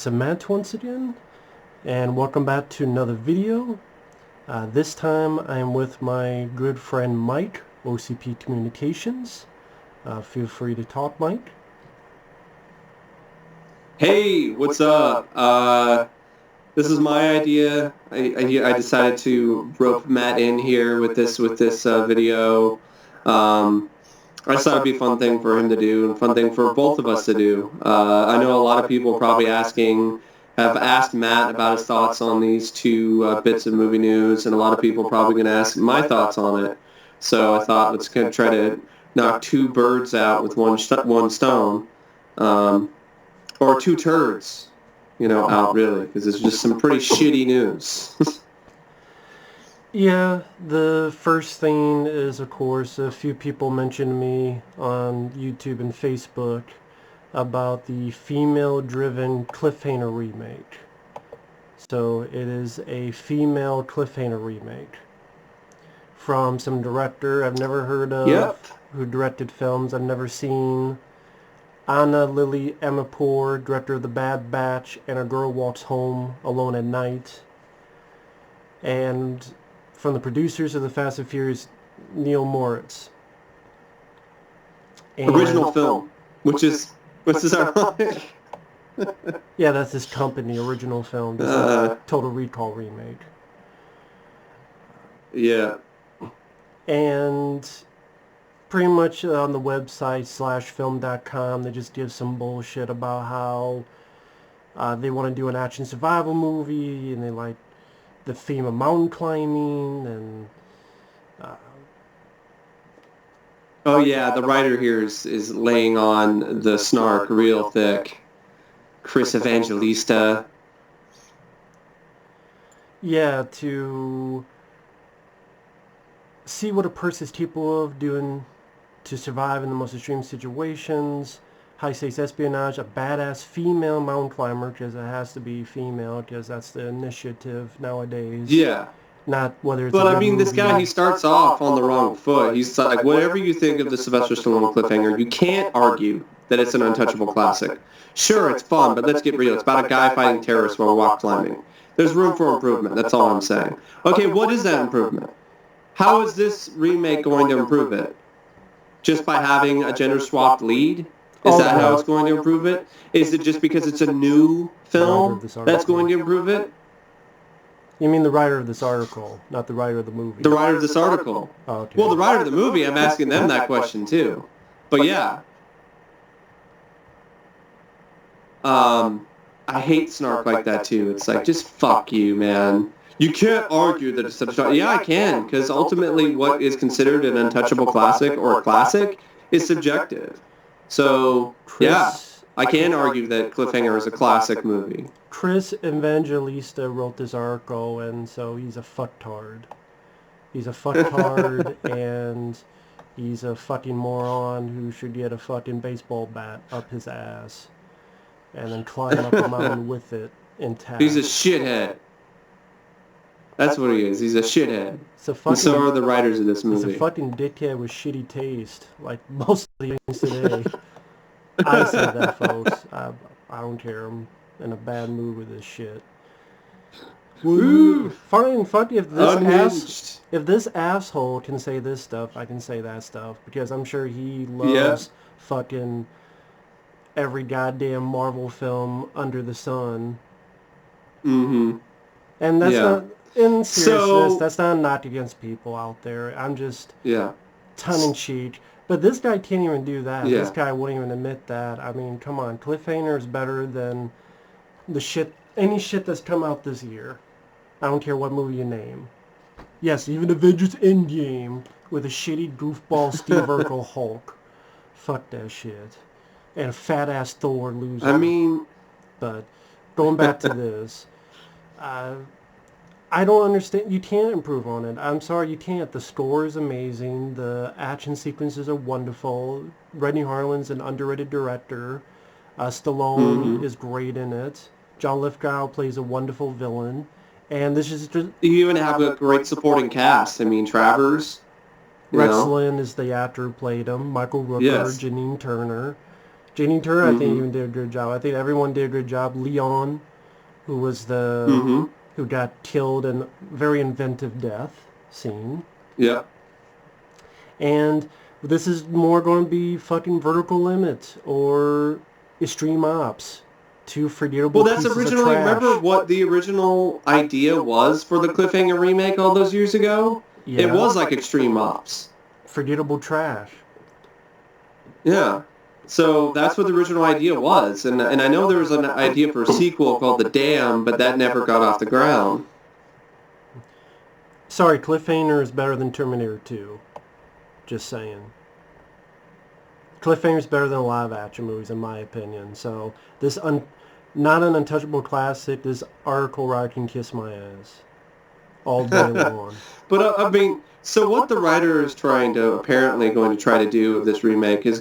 Cement once again, and welcome back to another video. This time I am with my good friend Mike, OCP Communications. Feel free to talk, Mike. Hey, what's up? This is my idea. I decided to rope Matt in here with this video. Um, I just thought it'd be a fun thing for him to do and fun thing for both of us to do. I know a lot of people probably have asked Matt about his thoughts on these two bits of movie news, and a lot of people are probably going to ask my thoughts on it. So I thought let's kind of try to knock two birds out with one stone. Or two turds, out really, because it's just some pretty shitty news. Yeah, the first thing is, of course, a few people mentioned me on YouTube and Facebook about the female-driven Cliffhanger Remake. So it is a female Cliffhanger remake from some director I've never heard of, Yep. who directed films I've never seen. Anna Lily Amipour, director of The Bad Batch and A Girl Walks Home Alone at Night. And from the producers of The Fast and Furious, Neil Moritz. And original film, which is ironic. Yeah, that's his company, Original Film. This is Total Recall remake. Yeah. And pretty much on the website /film.com, they just give some bullshit about how they want to do an action survival movie, and they like the theme of mountain climbing, and oh yeah, the writer here is laying on the snark real thick. Chris Evangelista. Yeah, to see what a person's capable of doing to survive in the most extreme situations, high-stakes espionage, a badass female mountain climber, because it has to be female, because that's the initiative nowadays. Yeah. Not whether it's. But I mean, this guy, he starts off on the wrong foot. He's like, whatever you think of the Sylvester Stallone Cliffhanger, you can't argue that it's an untouchable classic. Sure, it's fun, but let's get real. It's about a guy fighting terrorists while rock climbing. There's room for improvement. That's all I'm saying. Okay, what is that improvement? How is this remake going to improve it? Just by having a gender-swapped lead? Is that how it's going to improve it? Is it just because it's a new film that's going to improve it? You mean the writer of this article, not the writer of the movie? The writer of this article. Oh, okay. Well, the writer of the movie, I'm asking them that question too. But yeah. I hate snark like that too. It's like, just fuck you, man. You can't argue that it's such a... Yeah, I can, because ultimately what is considered an untouchable classic or a classic is subjective. So, yeah, I can argue that Cliffhanger is a classic movie. Chris Evangelista wrote this article, and so he's a fucktard. He's a fucktard, and he's a fucking moron who should get a fucking baseball bat up his ass and then climb up a mountain with it intact. He's a shithead. That's what he is. He's a shithead. And so are the writers of this movie. He's a fucking dickhead with shitty taste, like most of the things today. I said that, folks. I don't care. I'm in a bad mood with this shit. Woo! Fine, fuck. If this asshole can say this stuff, I can say that stuff, because I'm sure he loves fucking every goddamn Marvel film under the sun. Mm-hmm. And that's not, in seriousness, that's not a knock against people out there. I'm just tongue-in-cheek. But this guy can't even do that. Yeah. This guy wouldn't even admit that. I mean, come on. Cliffhanger is better than any shit that's come out this year. I don't care what movie you name. Yes, even Avengers Endgame with a shitty goofball Steve Urkel Hulk. Fuck that shit. And fat-ass Thor loser. I mean... But going back to this... I don't understand. You can't improve on it. I'm sorry, you can't. The score is amazing. The action sequences are wonderful. Rennie Harlin's an underrated director. Stallone is great in it. John Lithgow plays a wonderful villain. And this is just... You even have a great supporting cast. I mean, Travers. Rex Lynn is the actor who played him. Michael Rooker, Janine Turner. Janine Turner, I think, even did a good job. I think everyone did a good job. Leon, who was who got killed in a very inventive death scene. Yep. And this is more going to be fucking Vertical Limit or Extreme Ops. Two forgettable pieces of trash. Remember what the original idea was for the Cliffhanger remake all those years ago? Yeah. It was like Extreme Ops. Forgettable trash. Yeah. So that's what the original idea was. And I know there was an idea for a sequel called The Dam, but that never got off the ground. Sorry, Cliffhanger is better than Terminator 2. Just saying. Cliffhanger is better than live action movies, in my opinion. So this not an untouchable classic. This article where I can kiss my ass all day long. But I mean, so what the writer is apparently going to try to do with this remake is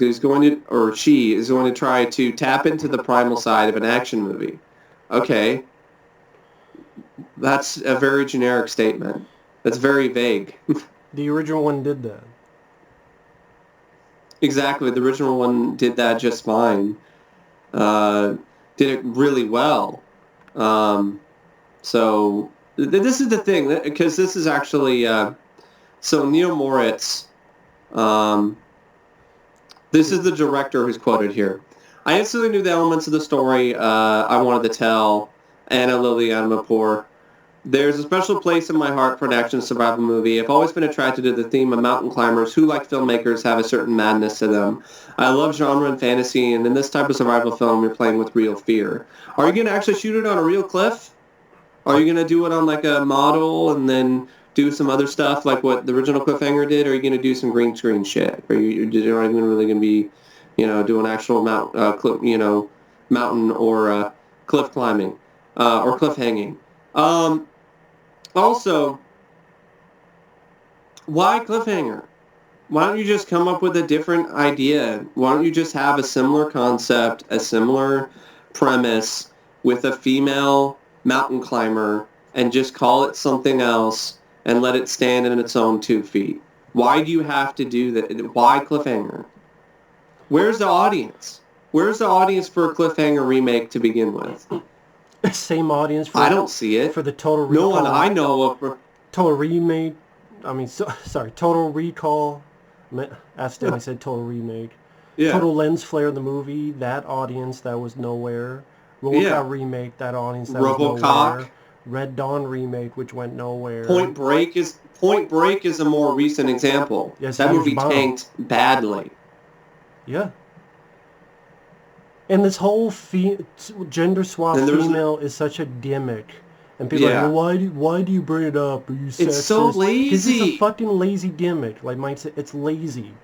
she is going to try to tap into the primal side of an action movie. Okay. That's a very generic statement. That's very vague. The original one did that. Exactly. The original one did that just fine. Did it really well. So this is the thing, because this is actually... so Neil Moritz, this is the director who's quoted here. I instantly knew the elements of the story I wanted to tell, Anna Liliana Mapur. There's a special place in my heart for an action survival movie. I've always been attracted to the theme of mountain climbers who, like filmmakers, have a certain madness to them. I love genre and fantasy, and in this type of survival film, you're playing with real fear. Are you going to actually shoot it on a real cliff? Are you going to do it on like a model and then do some other stuff like what the original Cliffhanger did? Or are you going to do some green screen shit? Are you really going to be, doing actual mountain or cliff climbing or cliff hanging? Also, why Cliffhanger? Why don't you just come up with a different idea? Why don't you just have a similar concept, a similar premise with a female mountain climber and just call it something else and let it stand in its own 2 feet? Why do you have to do that? Why Cliffhanger? Where's the audience? Where's the audience for a Cliffhanger remake to begin with? Same audience for... I don't see it. For the Total Recall. No one I know of... Total Remake. Total Recall. I accidentally said Total Remake. Yeah. Total Lens Flare, the movie, that audience that was nowhere. RoboCop Remake, that audience that was nowhere. Red Dawn Remake, which went nowhere. Point Break is a more recent example. Yes, that movie tanked badly. Yeah. And this whole gender swap female is such a gimmick. And people are like, well, why do you bring it up? Are you sexist? It's so lazy. Because it's a fucking lazy gimmick. Like Mike said, it's lazy.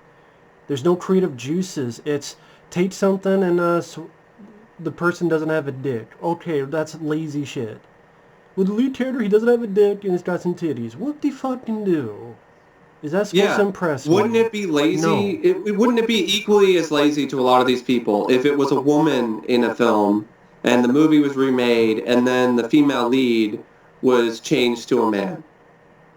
There's no creative juices. It's take something and the person doesn't have a dick. Okay, that's lazy shit. With the lead character, he doesn't have a dick and he's got some titties. What the fucking do? Is that supposed to impress me? Wouldn't it be lazy? No. Wouldn't it be equally as lazy to a lot of these people if it was a woman in a film and the movie was remade and then the female lead was changed to a man?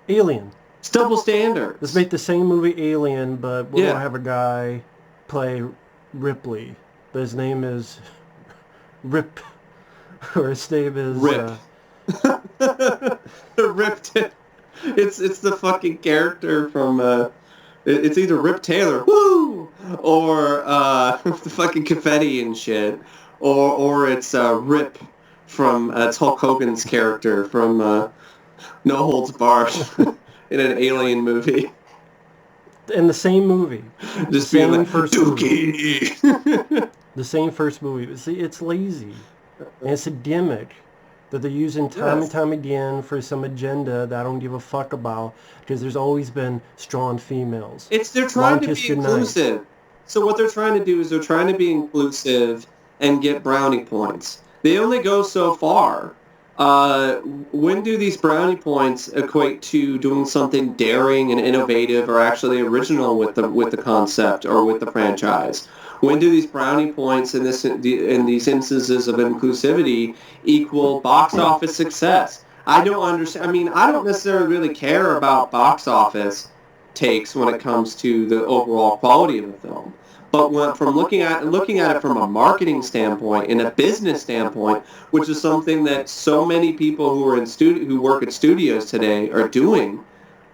Alien. It's double standards. Let's make the same movie Alien, but we'll have a guy play Ripley. But his name is Rip. Or his name is... Rip. Ripped it. It's the fucking character from it's either Rip Taylor, woo, or the fucking confetti and shit, or it's Rip from it's Hulk Hogan's character from No Holds Barred in an Alien movie. In the same movie, just being like Dookie. The same first movie. See, it's lazy, and it's a gimmick that they're using time and time again for some agenda that I don't give a fuck about, because there's always been strong females. They're trying to be inclusive. So what they're trying to do is they're trying to be inclusive and get brownie points. They only go so far. When do these brownie points equate to doing something daring and innovative or actually original with the concept or with the franchise? When do these brownie points in these instances of inclusivity equal box office success? I don't understand. I mean, I don't necessarily really care about box office takes when it comes to the overall quality of the film. But from looking at it from a marketing standpoint and a business standpoint, which is something that so many people who work at studios today are doing,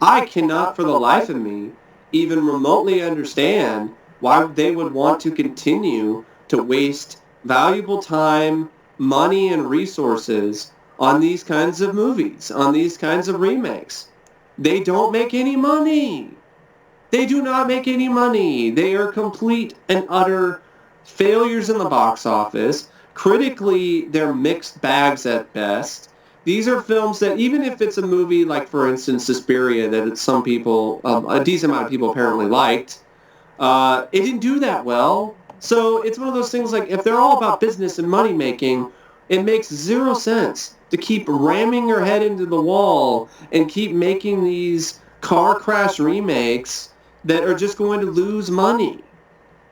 I cannot for the life of me even remotely understand why they would want to continue to waste valuable time, money, and resources on these kinds of movies, on these kinds of remakes. They don't make any money. They do not make any money. They are complete and utter failures in the box office. Critically, they're mixed bags at best. These are films that, even if it's a movie like, for instance, Suspiria, that some people, a decent amount of people apparently liked, it didn't do that well. So it's one of those things like, if they're all about business and money making, it makes zero sense to keep ramming your head into the wall and keep making these car crash remakes that are just going to lose money.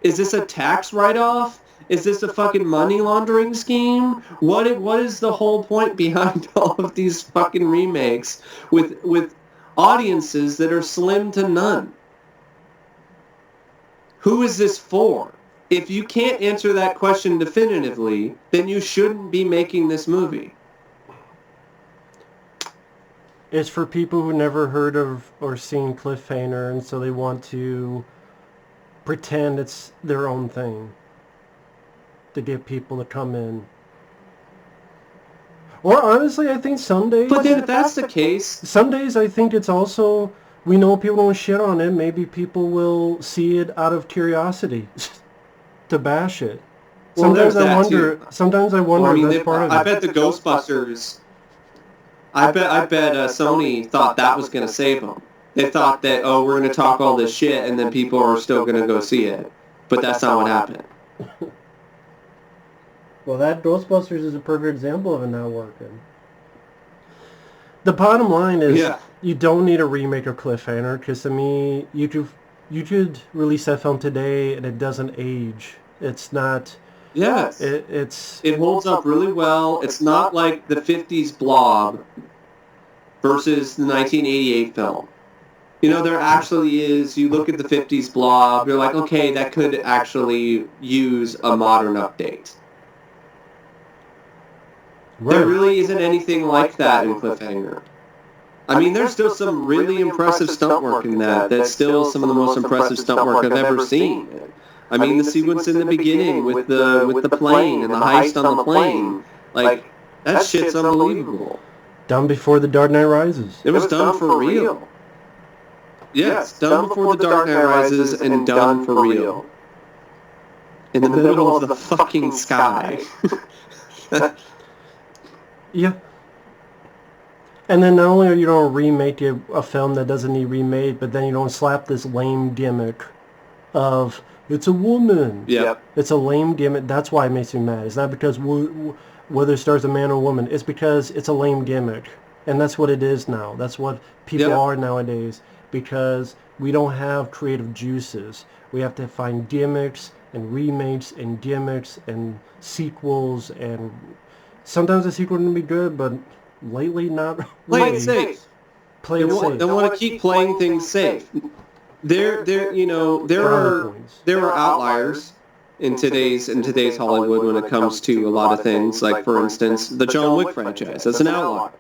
Is this a tax write-off? Is this a fucking money laundering scheme? What is the whole point behind all of these fucking remakes with audiences that are slim to none? Who is this for? If you can't answer that question definitively, then you shouldn't be making this movie. It's for people who never heard of or seen Cliffhanger, and so they want to pretend it's their own thing to get people to come in. Or honestly, I think some days... But then if that's the case... Some days I think it's also... We know people don't shit on it. Maybe people will see it out of curiosity to bash it. Sometimes I wonder if that's part of it. I bet the Ghostbusters... I bet Sony thought that was going to save them. They thought that, we're going to talk all this shit and then people are still going to go see it. But that's not what happened. Well, that Ghostbusters is a perfect example of it not working. The bottom line is, you don't need a remake of Cliffhanger, because to me, you could release that film today and it doesn't age. It's not... Yes. It holds up really well. It's not like the 50s Blob versus the 1988 film. You know, there actually is, you look at the 50s Blob, you're like, okay, that could actually use a modern update. Right. There really isn't anything like that in Cliffhanger. I mean, there's still some really impressive stunt work in that. That's still some of the most impressive stunt work I've ever seen. I mean, the sequence in the beginning with the plane and the heist on the plane, like, that shit's unbelievable. Done before The Dark Knight Rises. It was done for real. Yes, done before The Dark Knight Rises and done for real. In the middle of the fucking sky. Yeah. And then not only are you don't remake a film that doesn't need remade, but then you don't slap this lame gimmick of... It's a woman. Yeah. It's a lame gimmick. That's why it makes me mad. It's not because whether it stars a man or a woman. It's because it's a lame gimmick. And that's what it is now. That's what people are nowadays. Because we don't have creative juices. We have to find gimmicks and remakes and gimmicks and sequels. And sometimes the sequel can be good, but lately not really. Play it safe. Play it safe. They want to keep playing things safe. There are outliers in today's Hollywood when it comes to a lot of things. Like, for instance, the John Wick franchise. That's an outlier.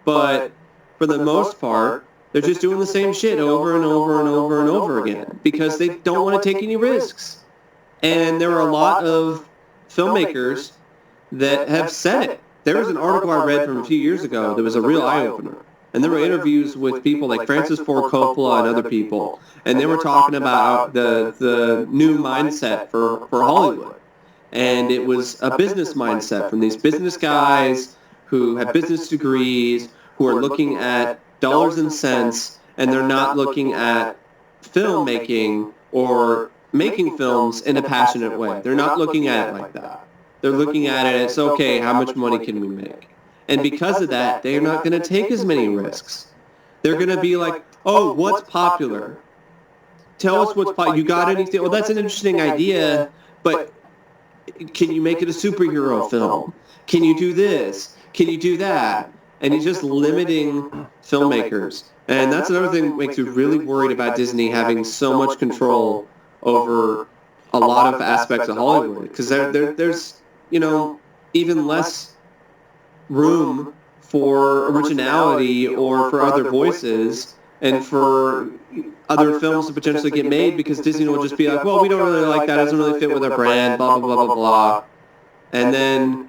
But for the most part, they're just doing the same shit over and over and over and over again because they don't want to take any risks. And there are a lot of filmmakers that have said it. There was an article I read from a few years ago that was a real eye-opener. And there were interviews with people like Francis Ford Coppola and other people. And they were talking about the new mindset for Hollywood. And it was a business mindset from these business guys who have business degrees, who are looking at dollars and cents, and they're not looking at filmmaking or making films in a passionate way. They're not looking at it like that. They're looking at it as, okay, how much money can we make? And because of that, they're not going to take as many risks. They're going to be like, oh, what's popular? Tell us what's popular. You got anything? Well, that's an interesting idea, but can you make it a superhero film? Can you do this? Can you do that? And he's just limiting filmmakers. And that's another thing that makes me really worried about Disney having so much control over a lot of aspects of Hollywood, because there's even less room for originality or for other voices and for other films to potentially get made, because Disney will just be like, well, we don't really like that, it doesn't really fit with our brand, blah, blah, blah, blah, blah. And then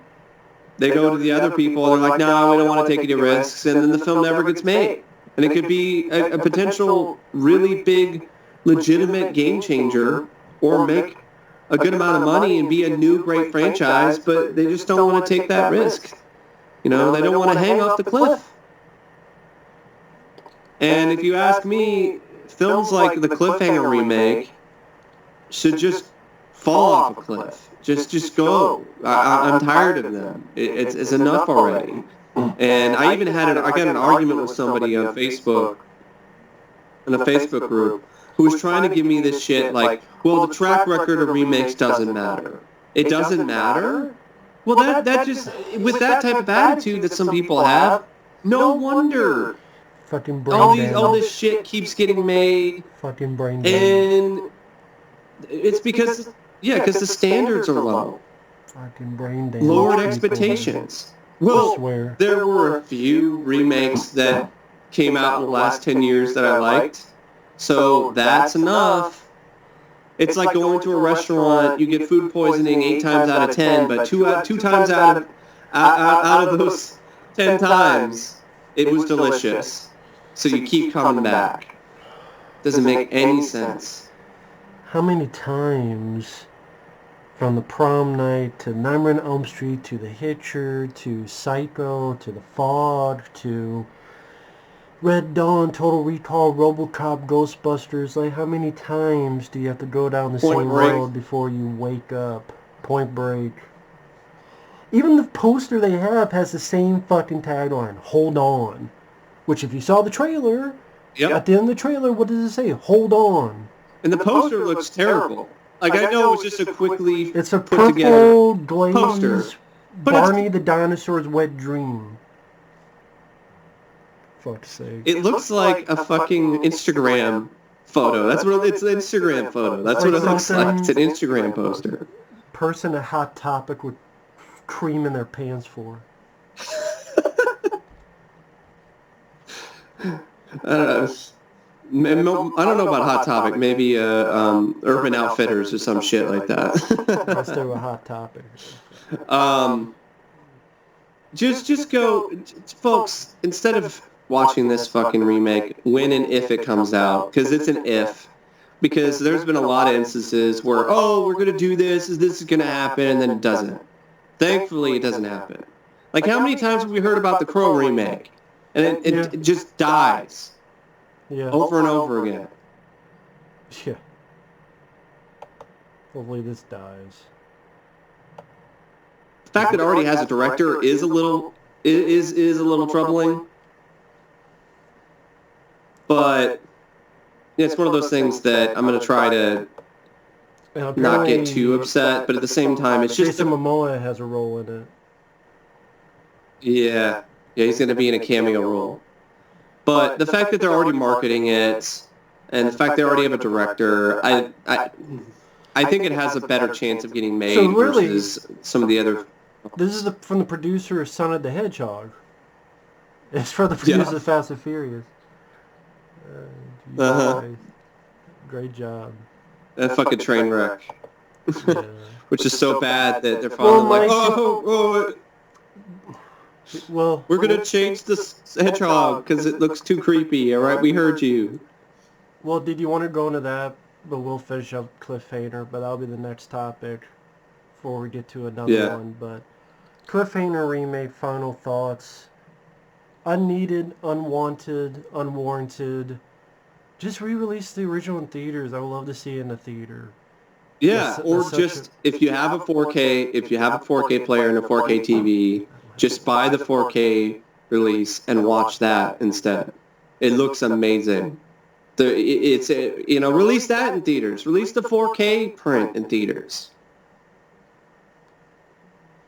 they go to the other people and they're like, no, we don't want to take any risks, and then the film never gets made. And it could be a potential really big, legitimate game changer, or make a good amount of money and be a new great franchise, but they just don't want to take that risk. They don't want to hang off the cliff. And if you ask me, films like the Cliffhanger Remake should just fall off a cliff. Just go. I'm tired of them. It's enough already. And I even got an argument with somebody on Facebook, in a Facebook group, who was trying to give me this shit like, well, the track record of remakes doesn't matter. It doesn't matter? Well, that just, with that type of attitude that some people have, no wonder Fucking brain all this shit keeps getting made. Fucking brain And it's because the standards are low. Fucking brain damage. Lowered expectations. Well, there were a few remakes that came out in the last 10 years that I liked. So that's enough. It's like going to a restaurant, you get food poisoning 8 times out of 10, but two times out of those 10 times, it was delicious. So you keep coming back. Doesn't make any sense. How many times, from the Prom Night to Nightmare on Elm Street to The Hitcher to Psycho to The Fog to Red Dawn, Total Recall, RoboCop, Ghostbusters, like how many times do you have to go down the same road before you wake up? Point Break. Even the poster they have has the same fucking tagline, hold on. Which if you saw the trailer, at the end of the trailer, what does it say? Hold on. And the poster looks terrible. Like, I know it's just a quickly it's a put together purple glaze poster. Barney the Dinosaur's Wet Dream. Fuck's sake. It looks like a fucking Instagram photo. That's what it's an Instagram photo. That's what it looks like. It's an Instagram poster. Person at Hot Topic with cream in their pants for. I don't know about Hot Topic. Maybe Urban Outfitters or some shit like that. I'll stay with Hot Topic. Just go, folks. Instead of watching this fucking remake, when and if it comes out, because it's an if. Because there's been a lot of instances where, we're gonna do this is gonna happen, and then it doesn't. Thankfully, it doesn't happen. Like, how many times have we heard about the Crow remake? And it just dies. Yeah. Over and over again. Yeah. Hopefully this dies. The fact that it already has a director is a little troubling. But it's one of those things that I'm going to try to not get too upset, but at the same time, it's just... Jason Momoa has a role in it. Yeah, he's going to be in a cameo role. But the fact that they're already marketing it, and the fact they already have a director, I think it has a better chance of getting made versus some of the other... This is from the producer of Son of the Hedgehog. It's for the producer of Fast and Furious. Great job. That fucking train wreck. Yeah. Which is so bad that they're finally well, we're going to change this hedgehog because it looks too creepy, all right? We heard you. Well, did you want to go into that? But we'll finish up Cliffhanger, but that'll be the next topic before we get to another one. But Cliffhanger Remake, final thoughts. Unneeded, unwanted, unwarranted. Just re-release the original in theaters. I would love to see it in the theater. Yeah, or just, if you have a 4K player and a 4K TV, just buy the 4K release and watch that instead. It looks amazing. Release that in theaters. Release the 4K print in theaters.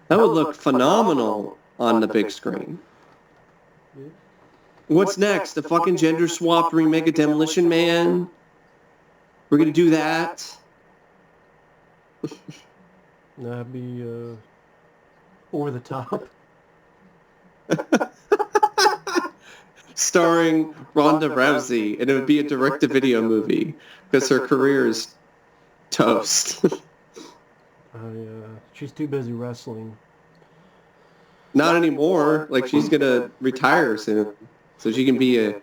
That would look phenomenal on the big screen. What's next? The fucking gender swap remake of Demolition Man? We're going to do that? That'd be over the top. Starring Ronda Rousey, and it would be a direct-to-video movie because her career is toast. She's too busy wrestling. Not anymore. Like, she's gonna retire soon, so she can be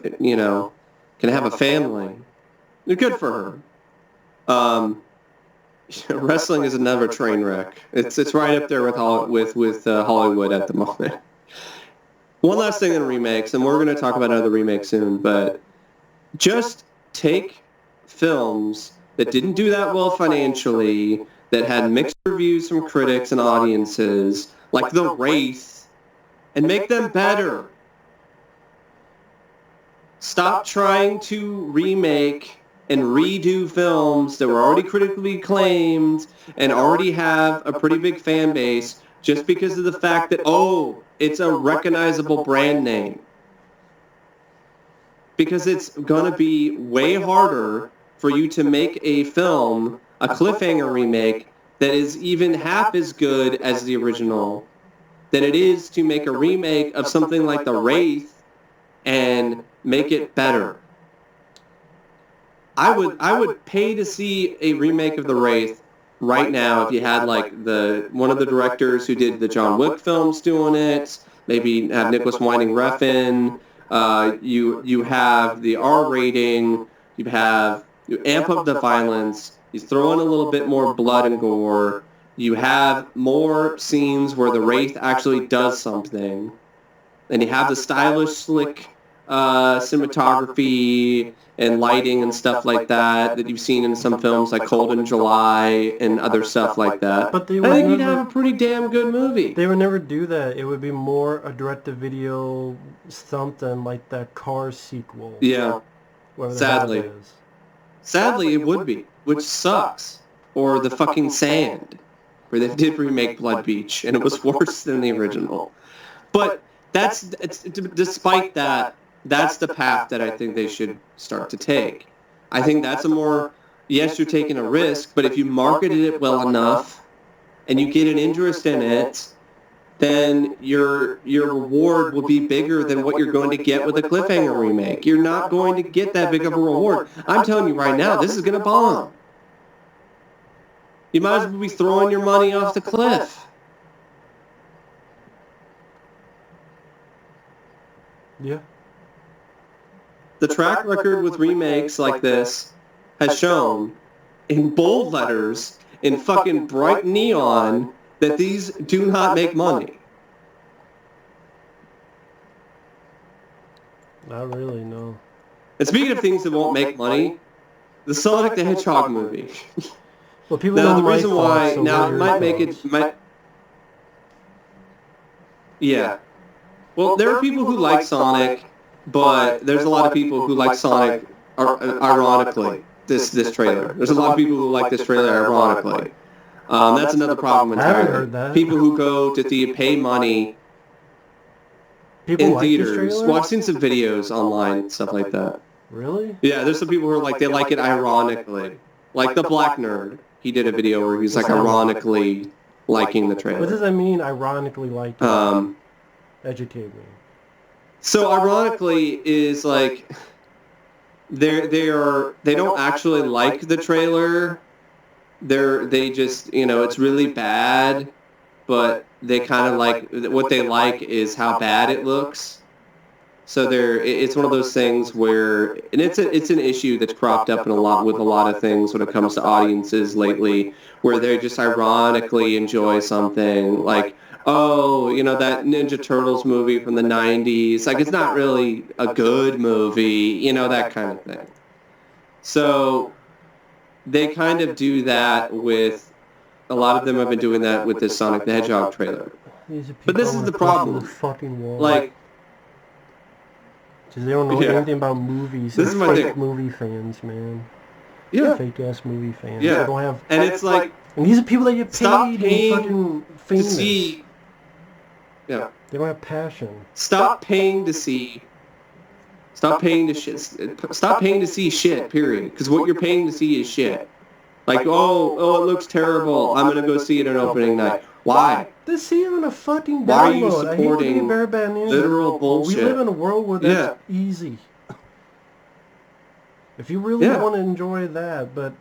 can have a family. Good for her. Wrestling is another train wreck. It's right up there with Hollywood at the moment. One last thing in remakes, and we're going to talk about another remake soon, but just take films that didn't do that well financially, that had mixed reviews from critics and audiences, like The Wraith, and make them better. Stop trying to remake and redo films that were already critically acclaimed and already have a pretty big fan base just because of the fact that, it's a recognizable brand name. Because it's going to be way harder for you to make a film, a Cliffhanger remake, that is even half as good as the original than it is to make a remake of something like The Wraith and make it better. I would pay to see a remake of The Wraith right now if you had like one of the directors who did the John Wick films doing it. Maybe have Nicholas Winding Refn. You have the R rating. You amp up the violence. You throw in a little bit more blood and gore. You have more scenes where the Wraith actually does something. And you have the stylish, slick cinematography and lighting and stuff like that you've seen in some films like Cold in July and other stuff like that. But I think you'd have a pretty damn good movie. They would never do that. It would be more a direct-to-video something like that Cars sequel. Yeah. Sadly. Sadly, it would be, which sucks. Or The fucking Sand, where they did remake Blood Beach, and it was worse than the original. But despite that, that's the path that I think they should start to take. I think that's yes, you're taking a risk, but if you marketed it well enough and you get an interest in it, then your reward will be bigger than what you're going to get with a Cliffhanger remake. You're not going to get that big of a reward. I'm telling you right now, this is going to bomb. You might as well be throwing your money off the cliff. Yeah. The track record with remakes like this has shown in bold letters, in fucking bright neon, that these do not make money. Not really, no. And speaking of things that won't make money, the Sonic the Hedgehog movie. Well, people now, the reason why, it might make it... Yeah. Well, there are people who like Sonic, but there's a lot of people who like Sonic ironically, this trailer. There's a lot of people who like this trailer ironically. That's another problem entirely. I haven't heard that. People who go to pay money in theaters. Well, I've seen some videos online and stuff like that. Really? Yeah, there's some people who are like, they like it ironically. Like the Black Nerd. He did a video where he's like ironically liking the trailer. What does that mean, ironically liking? Educate me. So ironically is like they don't actually like the trailer. They just, it's really bad, but they kind of like what they like is how bad it looks. So it's one of those things where, and it's an issue that's cropped up with a lot of things when it comes to audiences lately, where they just ironically enjoy something like, that Ninja Turtles movie from the 90s. Like, it's not really a good movie, that kind of thing. So they kind of do that with, a lot of them have been doing that with this Sonic the Hedgehog trailer. But this is the problem. Like, because they don't know anything about movies. This is my fake thing. Movie fans, man. Yeah. Fake ass movie fans. Yeah. They don't have. And it's like, and these are people that get paid stop and paying fucking to famous. see. Yeah. They don't have passion. Stop paying to see. Stop paying to see shit. Period. Because what you're paying to see is shit. Like, oh, it looks terrible. I'm gonna go see it on opening night. Why? Just see it on a fucking Why are you download. I hate to be a supporting bear bad news. literal bullshit? We live in a world where that's easy. If you really want to enjoy that, but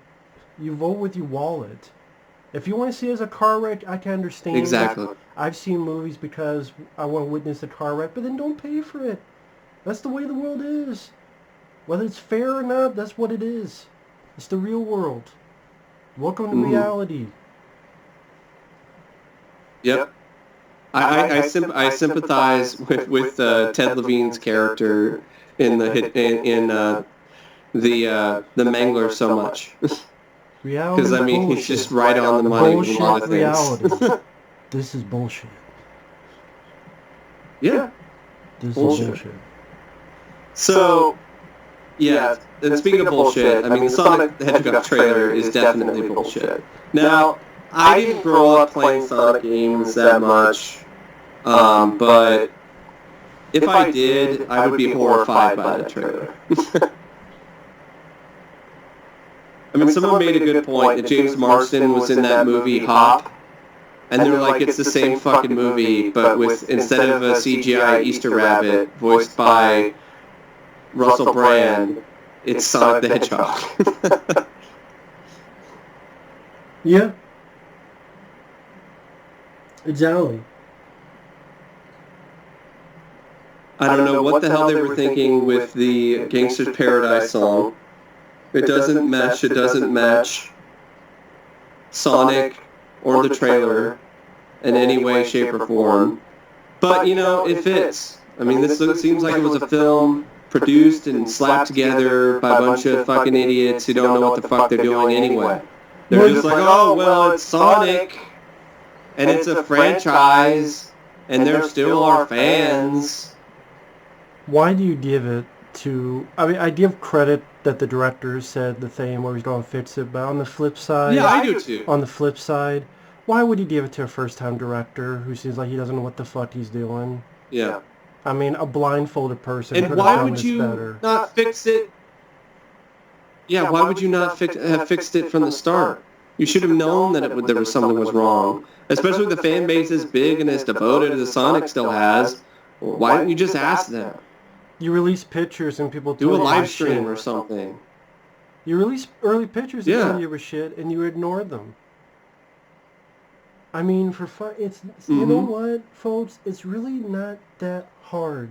you vote with your wallet. If you want to see it as a car wreck, I can understand. Exactly. I've seen movies because I want to witness a car wreck, but then don't pay for it. That's the way the world is. Whether it's fair or not, that's what it is. It's the real world. Welcome to reality. Yep. I sympathize with Ted Levine's character in the Mangler so much. Because I mean, he's just right on the money with a lot of things. Reality. This is bullshit. Yeah. This is bullshit. So, yeah, and speaking of bullshit, I mean, the Sonic the Hedgehog trailer is definitely bullshit. Now, I didn't grow up playing Sonic games that much, but if I did, I would be horrified by that trailer. I mean, someone made a good point that James Marsden was in that movie Hop, and they're like, it's the same fucking movie, but with, instead of a CGI Easter rabbit voiced by Russell Brand, it's Sonic the Hedgehog. Yeah. Exactly. I don't know what the hell they were thinking with the Gangster's Paradise song. It doesn't match Sonic or the trailer in any way, shape, or form. But, you know, it fits. I mean, this seems like it was a film produced and slapped together by a bunch of fucking idiots who don't know what the fuck they're doing anyway. They're just like, oh, well, it's Sonic, and it's a franchise, and they're still our fans. Why do you give it to... I mean, I give credit that the director said the thing where he's going to fix it, but on the flip side... Yeah, I do too. On the flip side, why would you give it to a first-time director who seems like he doesn't know what the fuck he's doing? Yeah. I mean, a blindfolded person and could have done this better. And why would you not fix it? Yeah, why would you not have fixed it from the start? You should have known that there was something was wrong. Especially with the fan base as big and as devoted as Sonic still has. Why didn't you just ask them? You release pictures and people do a live stream or something. You release early pictures and tell you were shit, and you ignored them. I mean, for fun, it's you know what, folks? It's really not that hard.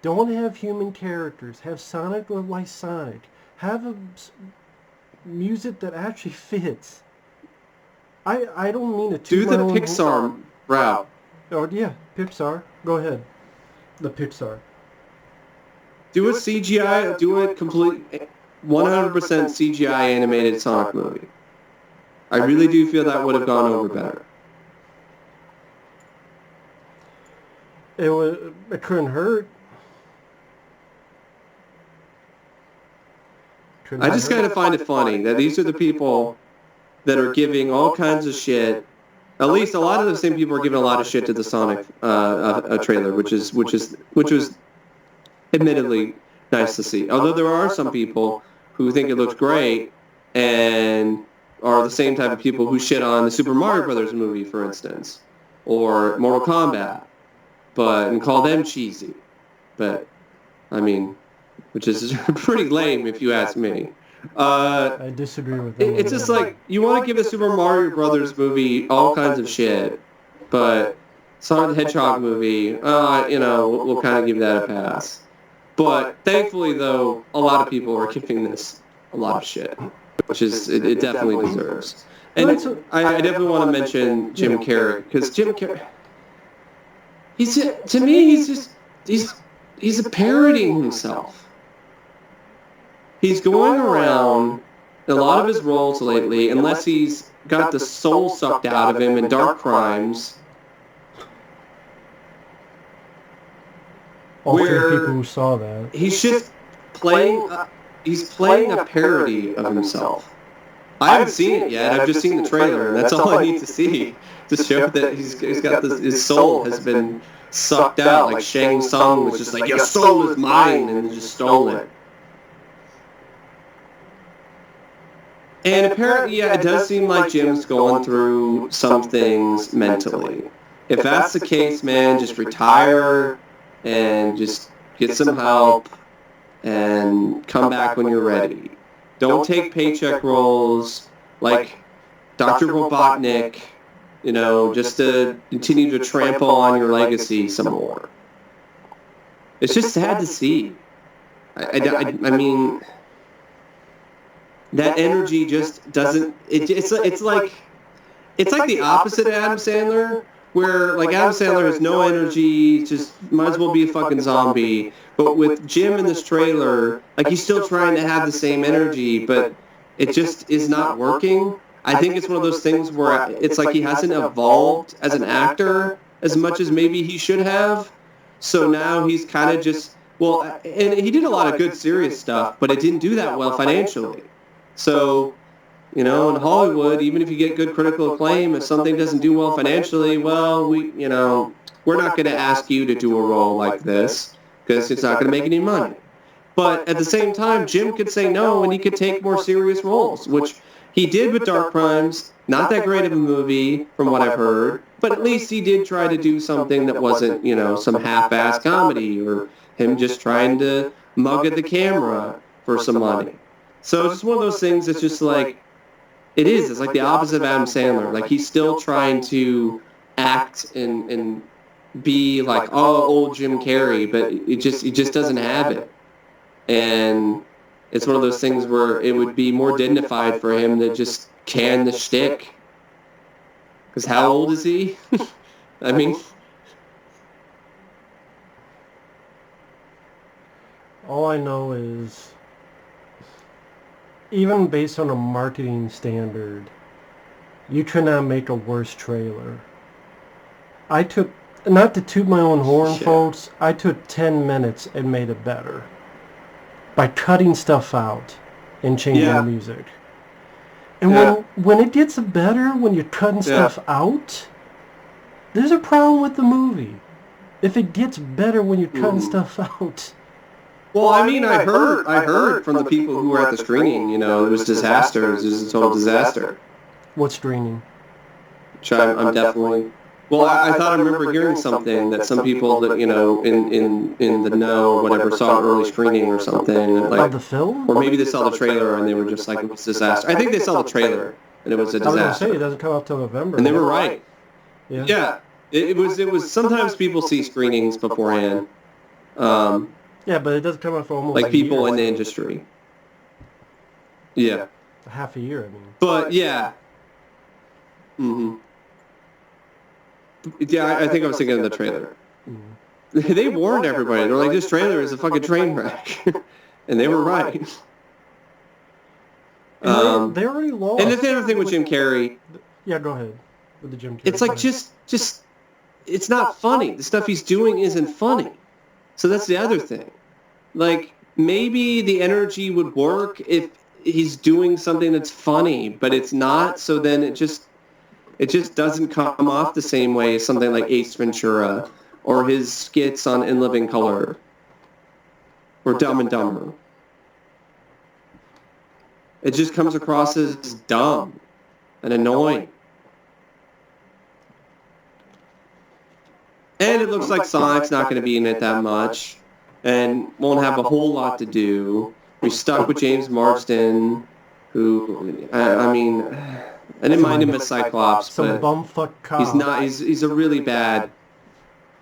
Don't have human characters. Have Sonic look like Sonic. Have a music that actually fits. I don't mean to do the Pixar route. Oh yeah, Pixar. Go ahead. The Pixar. Do a CGI. Do a complete 100% CGI animated Sonic movie. I really do feel that would have gone over better. It couldn't hurt. I just kind of find it funny that these are the people that are giving all kinds of shit. At least a lot of the same people are giving a lot of shit to the Sonic trailer, which was admittedly nice to see. Although there are some people who think it looks great and are the same type of people who shit on the Super Mario Brothers movie, for instance, or Mortal Kombat, and call them cheesy. But I mean, which is pretty lame if you ask me. I disagree with that. It's just like, you want to give the Super Mario Brothers movie all kinds of shit, but Sonic the Hedgehog movie, we'll kind of give that a pass. But thankfully, though, a lot of people are giving this a lot of shit, which is it definitely deserves. And I definitely want to mention Jim Carrey, because Jim Carrey, to me, he's parodying himself. He's going around in a lot of his roles lately, unless he's got the soul sucked out of him in Dark Crimes. All three people who saw that. He's just playing. He's playing a parody of himself. I haven't seen it yet. I've just seen the trailer, and that's all I need to see to show that he's got this. His soul has been sucked out, like Shang Tsung was just like, "Your soul is mine," and just stole it. And apparently, yeah, it does seem like Jim's going through some things mentally. If that's the case, man, just retire and just get some help and come back when you're ready. Don't take paycheck roles like Dr. Robotnik, just to continue to trample on your legacy some more. It's just sad to see. I mean, that energy just doesn't. It's like the opposite of Adam Sandler, where like Adam Sandler has no energy, just might as well be a fucking zombie. But with Jim in this trailer, like he's still trying to have the same energy, but it just is not working. I think it's one of those things where it's like he hasn't evolved as an actor as much as maybe he should have. So now he's kind of just, well, and he did a lot of good serious stuff, but it didn't do that well financially. So, in Hollywood, even if you get good critical acclaim, if something doesn't do well financially, well, we're not going to ask you to do a role like this because it's not going to make any money. But at the same time, Jim could say no and he could take more serious roles, which he did with Dark Crimes. Not that great of a movie, from what I've heard, but at least he did try to do something that wasn't, some half-ass comedy or him just trying to mug at the camera for some money. So it's just one of those things that's just like, it's like the opposite of Adam Sandler. Like he's still trying to act and be like, oh, old Jim Carrey, but it just doesn't have it. And it's one of those things where it would be more dignified for him to just can the shtick. Because how old is he? I mean, all I know is, even based on a marketing standard, you could not make a worse trailer. I took, not to toot my own horn, folks, I took 10 minutes and made it better. By cutting stuff out and changing the music. And when it gets better, when you're cutting stuff out, there's a problem with the movie. If it gets better when you're cutting stuff out. Well, I mean, I heard from the people who were at the screening, it was disaster. It was a total disaster. What screening? Which I'm definitely... Well, I thought I remember hearing something that some people that, in the know or whatever saw an early screening or something. Like, of the film? Or maybe they saw the trailer and they were just like, it was a disaster. I think they saw the trailer and it was a disaster. I was going to say, it doesn't come out till November. And they were right. Yeah. It was, sometimes people see screenings beforehand. Yeah, but it doesn't come out for almost like people in the industry. Yeah. Half a year, I mean. But, yeah. Mm-hmm. Yeah, I think I was thinking of the trailer. Mm-hmm. They warned everybody. They're like, this trailer is a fucking train wreck. And they were right. They already lost. And the other thing with Jim Carrey... Yeah, go ahead. With the Jim Carrey. It's like, just... It's not funny. The stuff he's doing isn't funny. So that's the other thing. Like, maybe the energy would work if he's doing something that's funny, but it's not, so then it just doesn't come off the same way as something like Ace Ventura or his skits on In Living Color or Dumb and Dumber. It just comes across as dumb and annoying. And it looks like Sonic's not going to be in it that much and won't have a whole lot to do. We're stuck with James Marsden, who, I mean... I didn't mind him as Cyclops, but he's not. He's a really bad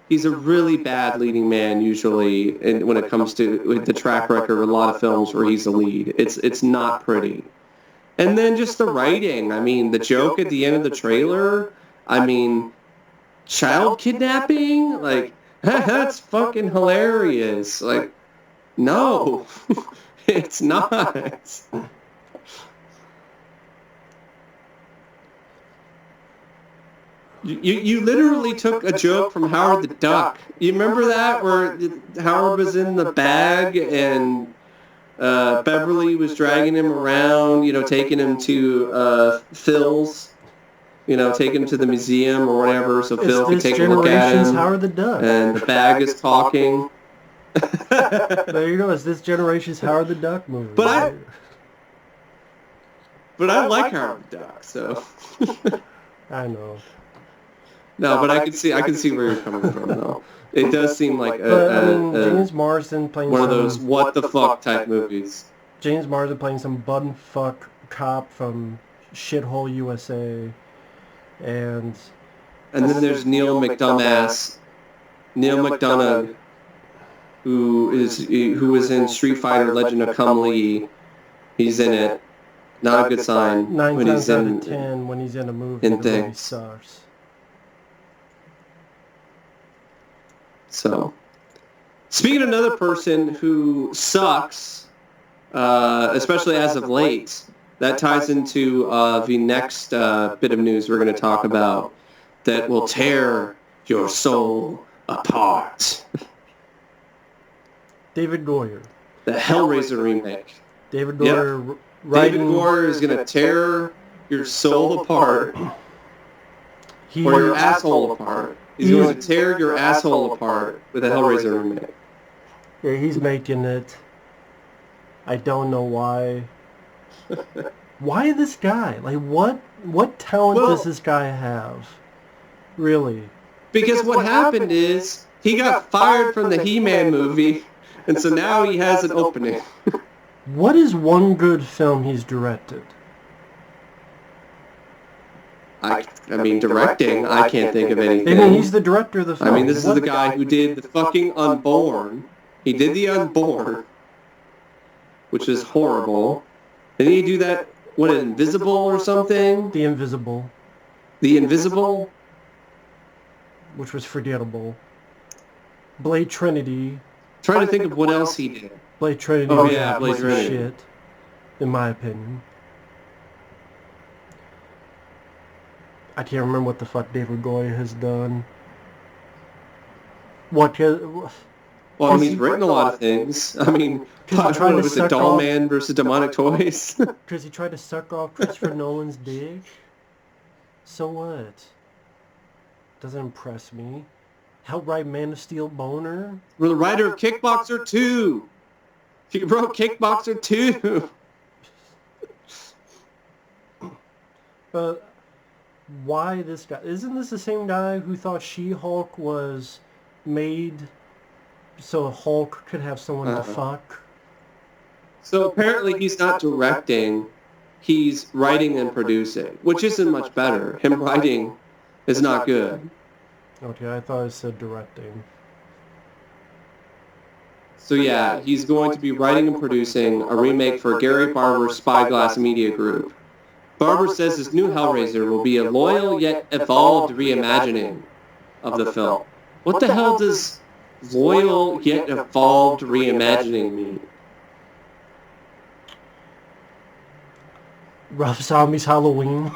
leading man usually, and when it comes to the track record of a lot of films where he's the lead, it's not pretty. And then just the writing. I mean, the joke at the end of the trailer. I mean, child kidnapping. Like that's fucking hilarious. Like, no, it's not. You literally took a joke from Howard the Duck. You remember that, where Howard was in the bag and Beverly was dragging him around, taking him to Phil's, taking him to the museum or whatever, so Phil could take a look at him. Howard the Duck. And the bag is talking. There you go. It's this generation's Howard the Duck movie. But But I like Howard the Duck, so. I know. No, but I can see where you're coming from, though. It does seem like James Marsden playing one of those what the fuck type movies. James Marsden playing some bumfuck cop from shithole USA, and then there's Neil McDonough, who was in Street Fighter: Legend of Kung Lee. He's in it. Not a good sign. 9 times out of 10 when he's in a movie, the movie sucks. So, speaking of another person who sucks, especially as of late, that ties into the next bit of news we're going to talk about that will tear your soul apart. David Goyer. The Hellraiser remake. David Goyer. Yep. David Goyer is going to tear your soul apart. Or your asshole apart. He's going to tear your asshole apart with a Hellraiser remake. Yeah, he's making it. I don't know why. Why this guy? Like, what talent does this guy have? Really? Because what happened is, he got fired from the He-Man movie, and so now he has an opening. What is one good film he's directed? I mean, directing, I can't think of anything. I mean, he's the director of the film. I mean, this is the guy who did the fucking Unborn. He did the Unborn, which is horrible. Didn't he do that, Invisible or something? The Invisible. The Invisible? Which was forgettable. Blade Trinity. Trying to think of what else he did. Blade Trinity. Oh yeah, Blade Trinity. Shit, in my opinion. I can't remember what the fuck David Goyer has done. Well, he's written a lot of things. I mean, was it Doll Man versus Demonic Toys? Because he tried to suck off Christopher Nolan's dick? So what? Doesn't impress me. Hellraiser Man of Steel boner? We're the writer of Kickboxer 2. He wrote Kickboxer 2. But why this guy? Isn't this the same guy who thought She-Hulk was made so Hulk could have someone to fuck? So apparently he's not directing, he's writing and producing, which isn't much better. Him writing is not good. Okay, I thought it said directing. So yeah, he's going to be writing and producing a remake for Gary Barber's Spyglass Media Group. Barber says his new Hellraiser will be a loyal yet evolved reimagining of the film. What the hell does loyal yet evolved reimagining mean? Rough Zombies Halloween.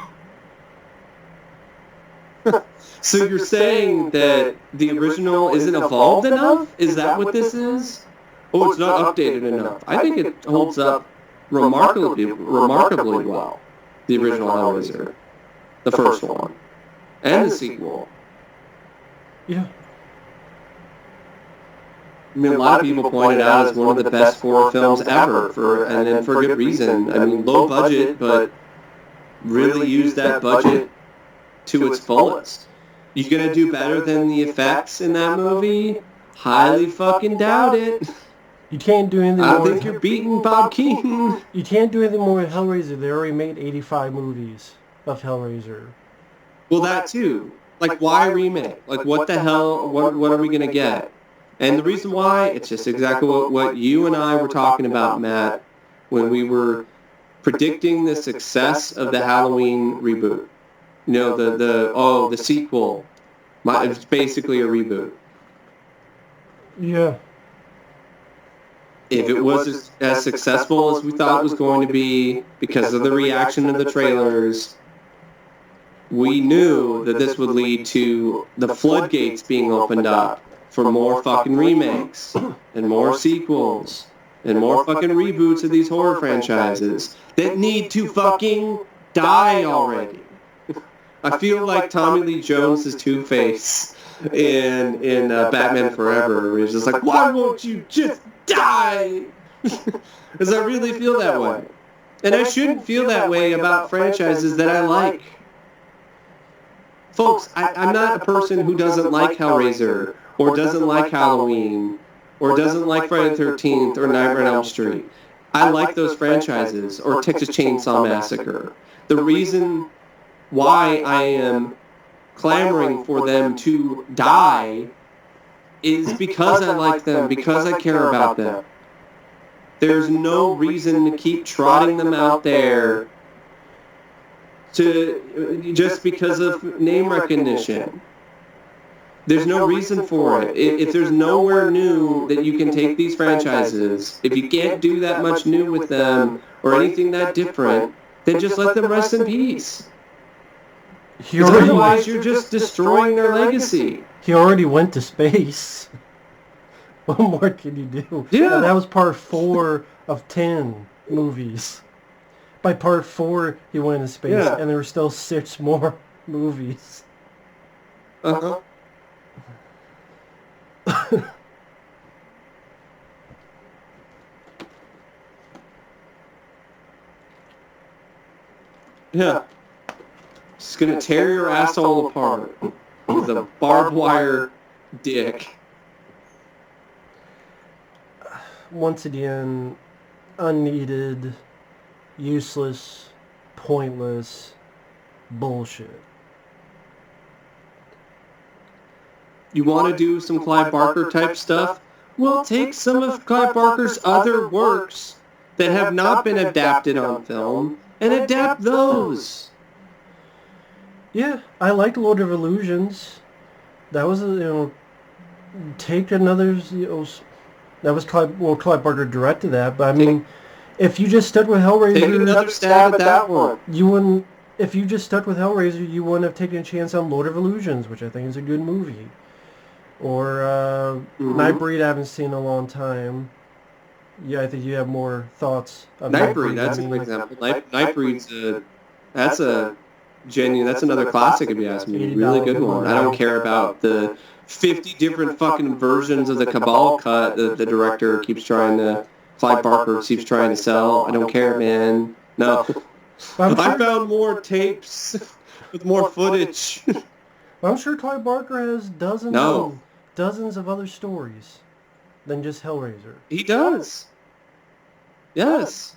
So you're saying that the original isn't evolved enough? Is that what this is? Oh, it's not updated enough. I think it holds up remarkably well. The original Hellraiser, the first one, and the sequel. Yeah. I mean, a lot of people point it out as one of the best horror films ever, and for good reason. I mean, low budget, but really use that budget to its fullest. You gonna do better than the effects in that movie? Highly fucking doubt it. You can't do anything more. more. I think you're beating Bob Keaton. You can't do anything more with Hellraiser. They already made 85 movies of Hellraiser. Well, that too. Like, why remake? Like, what the hell? What are we gonna get? And the reason why, it's just exactly what you and I were talking about, Matt, when we were predicting the success of the Halloween reboot. You know, the sequel. It's basically a reboot. Yeah. If it was as successful as we thought it was going to be because of the reaction of the trailers, we knew that this would lead to the floodgates being opened up for more fucking remakes and more sequels and more fucking reboots of these horror franchises that need to fucking die already. I feel like Tommy Lee Jones' Two-Face in Batman Forever, where he's just like, why won't you just die? Because I really feel that way. And I shouldn't feel that way about franchises that I like. Folks, I'm not a person who doesn't like Hellraiser, or doesn't like Halloween, or doesn't like Friday the 13th, or Nightmare on Elm Street. I like those franchises, or Texas Chainsaw Massacre. The reason why I am clamoring for them to die is because I like them, because I care about them. There's no reason to keep trotting them out there to just because of name recognition. There's no reason for it. If there's nowhere new that you can take these franchises, if you can't do that much new with them or anything that different, then just let them rest in peace. Otherwise, you're just destroying their legacy. He already went to space. What more can you do? Yeah. And that was part 4 of 10 movies. By part 4, he went into space, and there were still 6 more movies. Uh-huh. Yeah. Just gonna tear your asshole apart with a barbed wire dick. Once again, unneeded, useless, pointless bullshit. You want to do some Clive Barker type stuff? Well, take some of Clive Barker's other works that have not been adapted on film and adapt those. Yeah, I like Lord of Illusions. That was, take another, that was Clive Barker directed that, but I mean, if you just stuck with Hellraiser... Take another stab at that one. You wouldn't... If you just stuck with Hellraiser, you wouldn't have taken a chance on Lord of Illusions, which I think is a good movie. Or Nightbreed, I haven't seen in a long time. Yeah, I think you have more thoughts of Nightbreed, that's an example. Nightbreed's that's a genuine, that's another classic if you ask me. Really good one. I don't care about the 50 different fucking versions of the Cabal cut that the director keeps trying to, Clive Barker keeps trying to sell. I don't care, man. No. I found more tapes with more footage. I'm sure Clive Barker has dozens of other stories than just Hellraiser. He does. Yes.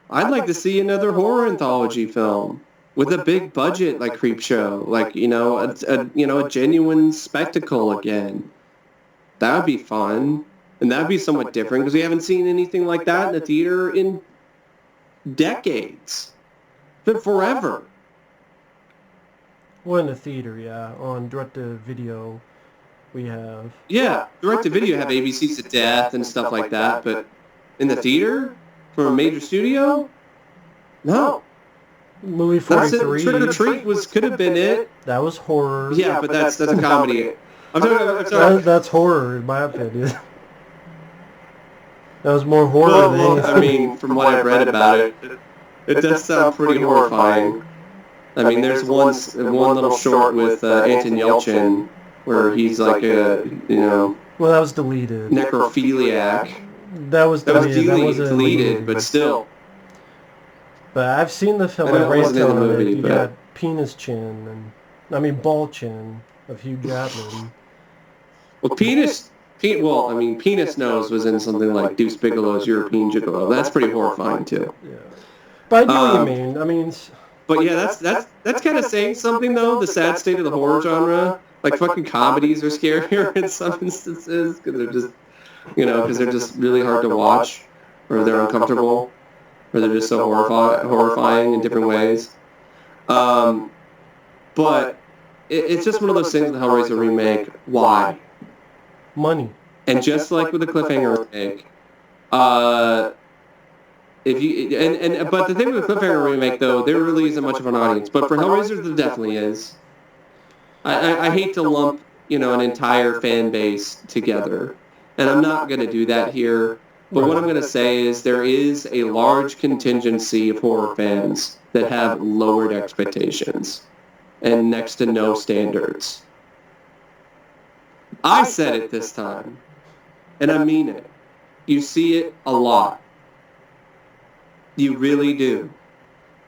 I'd like to see another horror anthology film with a big budget like Creepshow, like a genuine spectacle again. That would be fun, and that'd be somewhat different because we haven't seen anything like that in the theater in decades, but forever. Well, in the theater, yeah. On direct-to-video, we have... Yeah, direct-to-video have ABC's of Death and stuff like that, but in the theater? From a major studio? No. Movie 43... Trick or Treat could have been it. That was horror. Yeah, but that's a comedy. I'm sorry. That's horror, in my opinion. That was more horror than anything. I mean, from what I've read about it, it does sound pretty horrifying. I mean, there's one little short with Anton Yelchin where he's like a, Well, that was deleted. Necrophiliac. That was deleted, but still. But I've seen the film. I wasn't in the movie, you got Penis Chin Ball Chin of Hugh Jackman. Well, Penis Nose was in something like Deuce Bigelow's European Gigolo. That's pretty horrifying too. Yeah. But I know what you mean. But yeah, that's kind of saying something though. The sad state of the horror genre, like fucking comedies are scarier in some instances because they're just, because they're just really hard to watch, or they're uncomfortable, or they're just so horrifying in different ways. But it's just one of those things with the Hellraiser remake. Why? Money. And just like with the Cliffhanger remake, but the thing with the Cliffhanger remake though, there really isn't much of an audience. But for Hellraiser, there definitely is. I hate to lump an entire fan base together, and I'm not going to do that here. But what I'm going to say is there is a large contingency of horror fans that have lowered expectations and next to no standards. I said it this time, and I mean it. You see it a lot. You really do.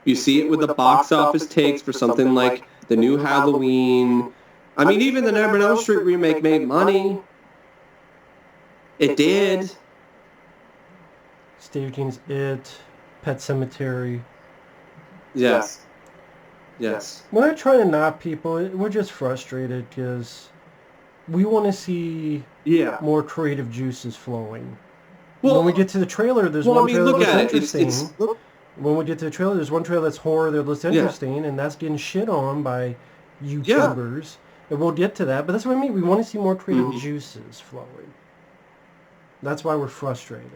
You see it with the box office takes for something like the new Halloween. I mean, even the Nightmare on Elm Street remake made money. It did. Steve King's It, Pet Cemetery. Yes. Yes. We're not trying to knock people. We're just frustrated because we want to see more creative juices flowing. Well, when we get to the trailer, there's one trailer that's interesting. When we get to the trailer, there's one trailer that's horror that looks interesting, and that's getting shit on by YouTubers. And we'll get to that, but that's what I mean. We want to see more creative juices flowing. That's why we're frustrated.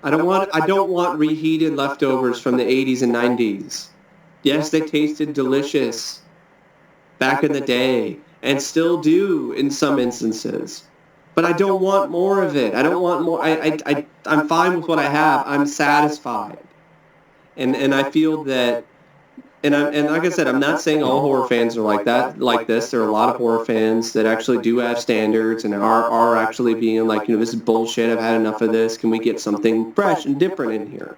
I don't want reheated leftovers from the 80s and 90s. Yes, they tasted delicious back in the day, and still do in some instances. But I don't want more of it. I don't want more. I'm fine with what I have. I'm satisfied. And I feel that, and like I said, I'm not saying all horror fans are like that, like this. There are a lot of horror fans that actually do have standards and are actually being like, this is bullshit. I've had enough of this. Can we get something fresh and different in here?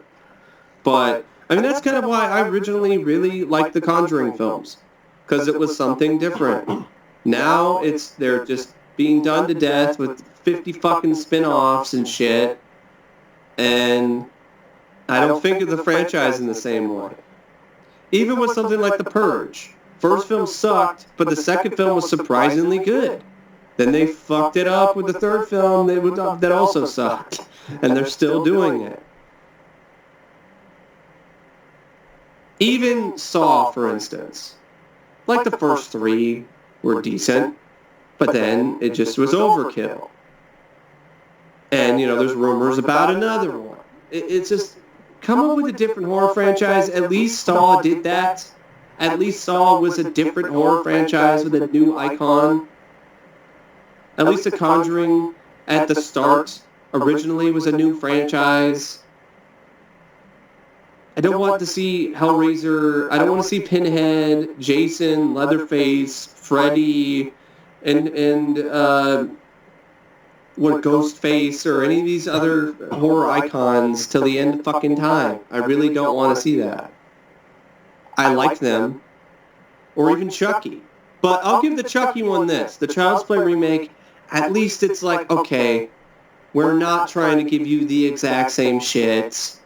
But I mean, that's kind of why I originally really liked the Conjuring films, because it was something different. Now they're just being done to death with 50 fucking spin-offs and shit, and I don't think of the franchise in the same way. Even with something like The Purge. First film sucked, but the second film was surprisingly good. Then they fucked it up with the third film that also sucked, and they're still doing it. Even Saw, for instance. Like the first three were decent, but then it just was overkill. And, there's rumors about another one. It's just, come up with a different horror franchise. At least Saw did that. At least Saw was a different horror franchise with a new icon. At least The Conjuring, at the start, originally was a new franchise. I don't want to see Hellraiser. I don't want to see Pinhead, Jason, Leatherface, Freddy, and Ghostface or any of these other horror icons till the end of fucking time. I really don't want to see that. I like them, or even Chucky. But I'll give the Chucky one this: the Child's Play remake. At least it's like, okay, we're not trying to give you the exact same shit.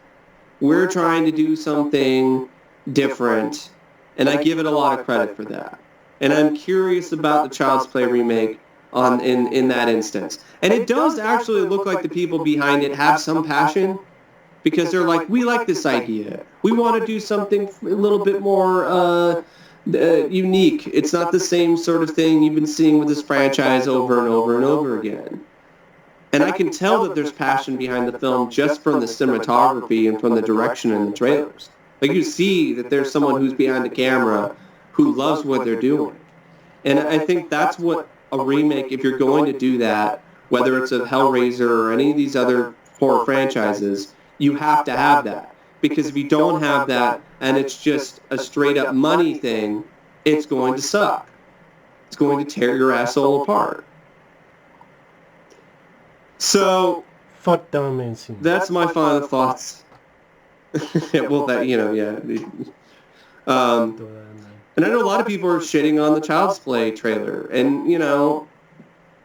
We're trying to do something different, and I give it a lot of credit for that. And I'm curious about the Child's Play remake in that instance. And it does actually look like the people behind it have some passion, because they're like, we like this idea. We want to do something a little bit more unique. It's not the same sort of thing you've been seeing with this franchise over and over and over again. And I can tell that there's passion behind the film just from the cinematography and from the direction in the trailers. Like, you see that there's someone who's behind the camera who loves what they're doing. And I think that's what a remake, if you're going to do that, whether it's of Hellraiser or any of these other horror franchises, you have to have that. Because if you don't have that and it's just a straight up money thing, it's going to suck. It's going to tear your asshole apart. So, fuck Don Mancini. That's my final thoughts. Well, that, and I know a lot of people are shitting on the Child's Play trailer, and,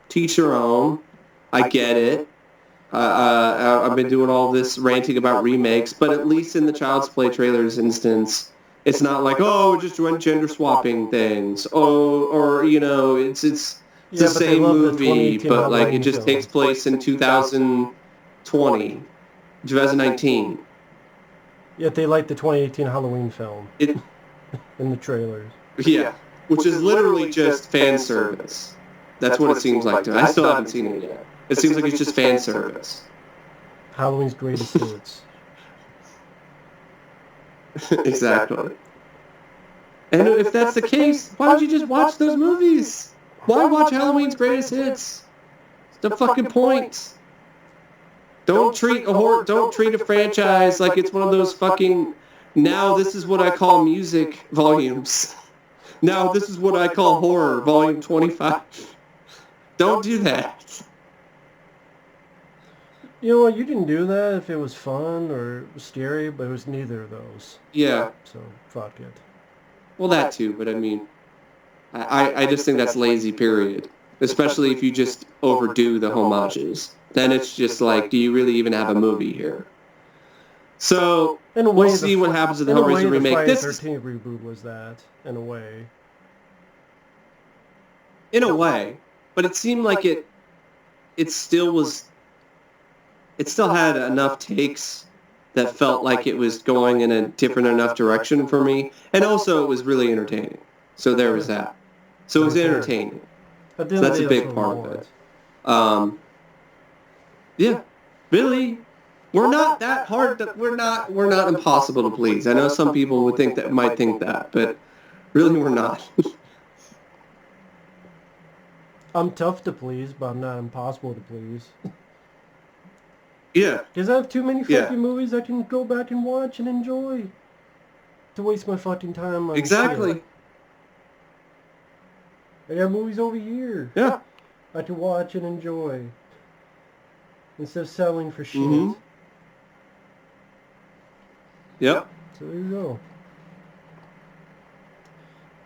teach your own. I get it. I've been doing all this ranting about remakes, but at least in the Child's Play trailer's instance, it's not like, we're just doing gender swapping things. It's the same movie, but like it just takes place in 2019. Yet they like the 2018 Halloween film in the trailers. Yeah, which is literally just fan service. That's what it seems like to me. I still haven't seen it yet. It seems like it's just fan service. Halloween's greatest hits. Exactly. And if that's the case, why don't you just watch those movies? Why watch Halloween's greatest hits? It's the fucking point. Don't treat a franchise like it's one of those fucking, now this is what I call music volumes. Now this is what I call horror, volume 25. Don't do that. You know what? You didn't do that if it was fun or scary, but it was neither of those. Yeah, So fuck it. well, that too, but I mean, I just think that's lazy, period. Especially if you just overdo the homages. Then it's just like, do you really even have a movie here? So In a we'll way, see what happens with the in a way, Hellraiser the remake. Friday This is, 13th reboot was that. In a way. in a way, but it seemed like it still was, it still had enough takes that felt like it was going in a different enough direction for me. And also it was really entertaining. So there was that. So it was entertaining. At the So end of that's the a day, that's big what we part of want. it. Yeah, really, we're not that hard. We're not impossible to please. I know some people would think that might think that, but really we're not. I'm tough to please, but I'm not impossible to please. Yeah, Because I have too many yeah, fucking movies I can go back and watch and enjoy. To waste my fucking time on shit. exactly. I got movies over here Yeah. I can watch and enjoy. Instead of settling for shit. Mm-hmm. Yep. So there you go.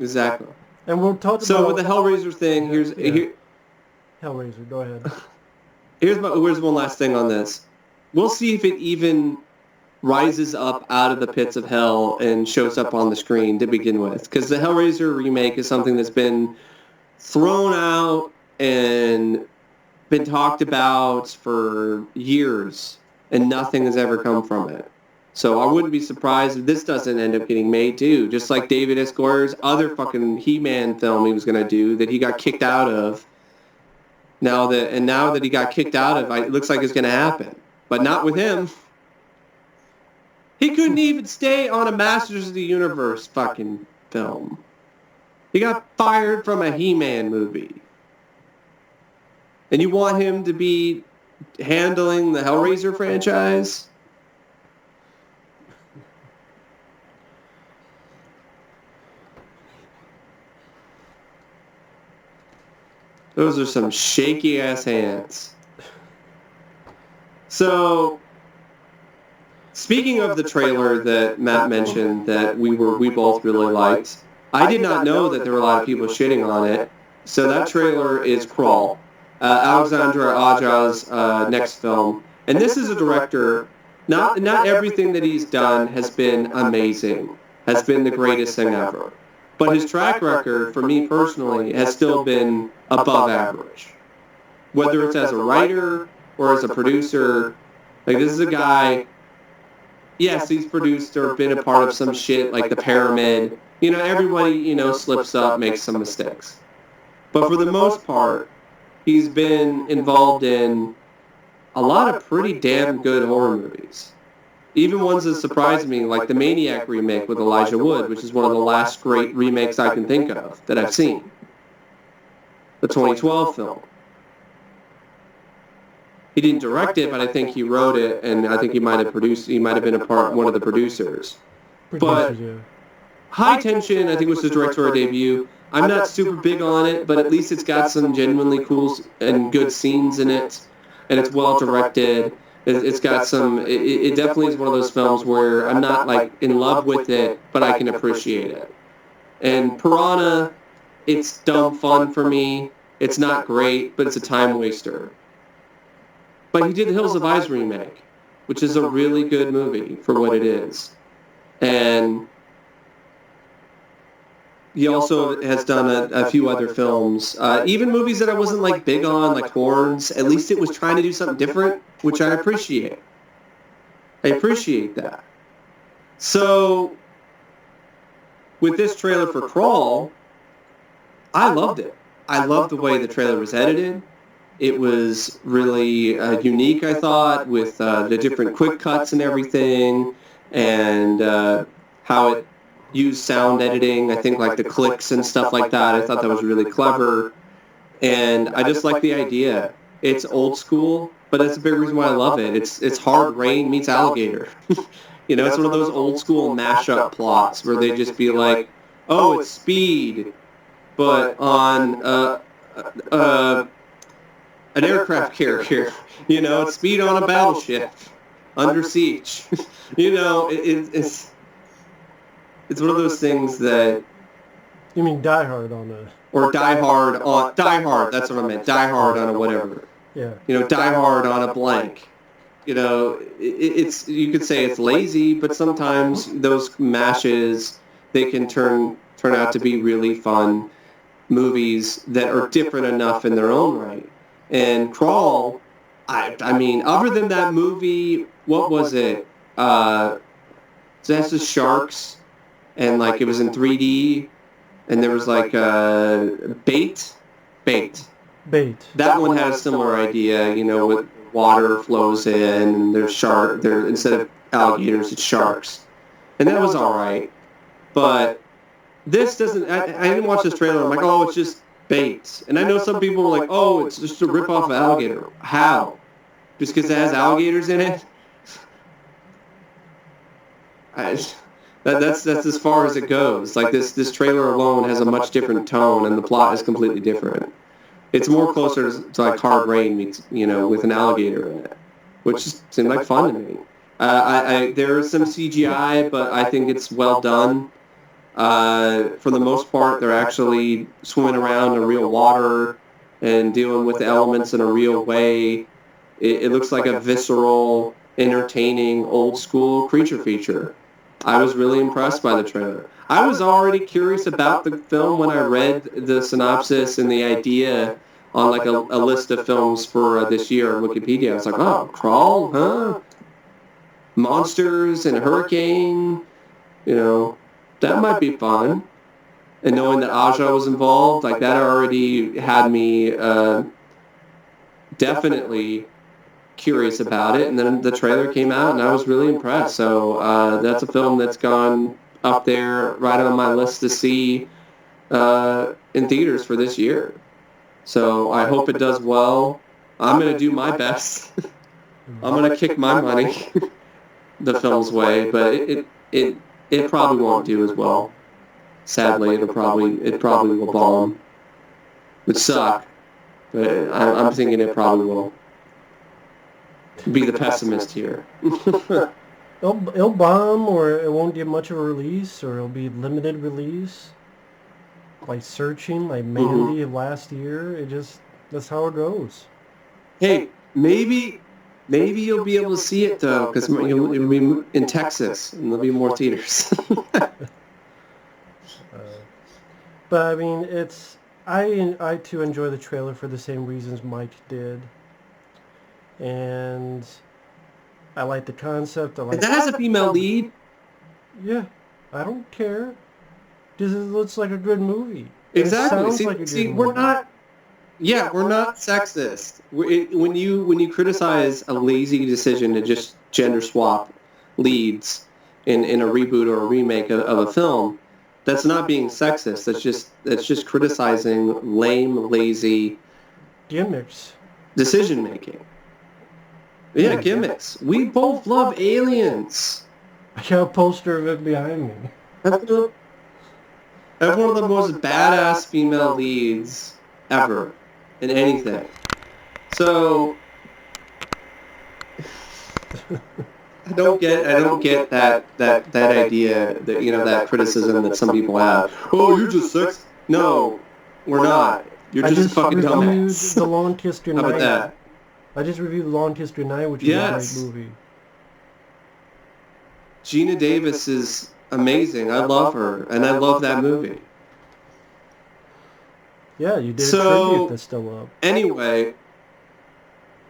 Exactly. And we'll talk So with about the Hellraiser thing, Hellraiser. Go ahead. here's one last thing on this. We'll see if it even rises up out of the pits of hell and shows up on the screen to begin with, because the Hellraiser remake is something that's been thrown out and been talked about for years, and nothing has ever come from it. So I wouldn't be surprised if this doesn't end up getting made too, just like David S. Goyer's other fucking He-Man film he was going to do that he got kicked out of. Now that he got kicked out of, it looks like it's going to happen, but not with him. He couldn't even stay on a Masters of the Universe fucking film. He got fired from a He-Man movie. And you want him to be handling the Hellraiser franchise? Those are some shaky ass hands. So, speaking of the trailer that Matt mentioned that we both really liked, I did not know that there were a lot of people shitting on it. So that trailer is Crawl, Alexandra Aja's next film, and this is a director. Not everything that he's done has been amazing, has been the greatest thing ever. But his track record, for me personally, has still been above average. Whether it's as a writer or as a producer, like this is a guy, yes, he's produced or been a part of some shit like The Pyramid. Everybody, slips up, makes some mistakes. But for the most part, he's been involved in a lot of pretty damn good horror movies. Even ones that surprised me, like the Maniac remake with Elijah Wood, which is one of the last great remakes I can think of that I've seen. The 2012 film. He didn't direct it, but I think he wrote it, and I think he might have been one of the producers. But High Tension, I think, was his directorial debut. I'm not super big on it, but at least it's got some genuinely cool and good scenes in it, and it's well directed. It's got some. It definitely is one of those films where I'm not like in love with it, but I can appreciate it. And Piranha, it's dumb fun for me. It's not great, but it's a time waster. But he did the Hills of Eyes remake, which is a really good movie for what it is. And he also has done a few other films, even movies that I wasn't like big on, like Horns. At least it was trying to do something different, which I appreciate. I appreciate that. So with this trailer for Crawl, I loved it. I loved the way the trailer was edited. It was really unique, I thought, with the different quick cuts and everything, and how it used sound editing, I think like the clicks and stuff like that. I thought that was really clever, and I just like the idea. It's old school, but that's a big reason why I love it. It's Hard Rain meets Alligator. It's one of those old school mashup plots where they just be like, oh, it's Speed, but on an aircraft carrier. It's speed on a battleship under siege. It's one of those things that. You mean Die Hard on a... Or Die Hard. That's what I meant. Die Hard on a whatever. Yeah. Die Hard on a blank. It's you could say it's lazy, but sometimes those mashes they can turn out to be really fun movies that are different enough in their own right. And Crawl, I mean, other than that movie, what was it? That's just sharks, and like it was in 3D, and there was like bait. That one had a similar idea, with water flows in, and there's there instead of alligators, it's sharks, and that was all right. But this doesn't. I didn't watch this trailer. I'm like, oh, it's just bait, and I know some people were like, oh, it's just a rip off of Alligator. How? Just because it has alligators in it? That's as far as it goes. Like this trailer alone has a much different tone, and the plot is completely different. It's more closer to like Hard Rain meets, with an alligator in it, which seemed like fun to me. There is some CGI, but I think it's well done. For the most part, they're actually swimming around in real water and dealing with the elements in a real way. It looks like a visceral, entertaining, old-school creature feature. I was really impressed by the trailer. I was already curious about the film when I read the synopsis and the idea on like a list of films for this year on Wikipedia. I was like, oh, Crawl, huh? Monsters and a hurricane, that might be fun. And knowing that Aja was involved, like that already had me definitely curious about it. And then the trailer came out, and I was really impressed. So that's a film that's gone up there right on my list to see in theaters for this year. So I hope it does well. I'm going to do my best. I'm going to kick my money the film's way, but it probably won't do as well. Sadly, it probably will bomb. It suck, but I'm thinking it probably will. Be the pessimist here. It'll bomb, or it won't get much of a release, or it'll be limited release. Like Searching, like Mandy of last year. That's how it goes. Hey, maybe you'll be able to see it though, because you'll be in Texas, and there'll be more theaters. But I mean, I too enjoy the trailer for the same reasons Mike did, and I like the concept. That has a female lead. Yeah, I don't care. Because it looks like a good movie. Exactly. We're not. Yeah, we're not sexist. When you criticize a lazy decision to just gender swap leads in a reboot or a remake of a film, that's not being sexist. That's just criticizing lame, lazy gimmicks, decision making. Yeah, gimmicks. We both love Aliens. I got a poster of it behind me. That's one of the most badass female leads ever in anything. So I don't get that idea, that that criticism that some people have. Oh, you're just sex. No, we're not. You're just fucking dumbass. The Long Kiss Goodnight. How about that? I just reviewed The Long Kiss Goodnight, which is a great movie. Gina Davis is amazing. I love her, and I love that movie. Yeah, you did a tribute that's still up. Anyway,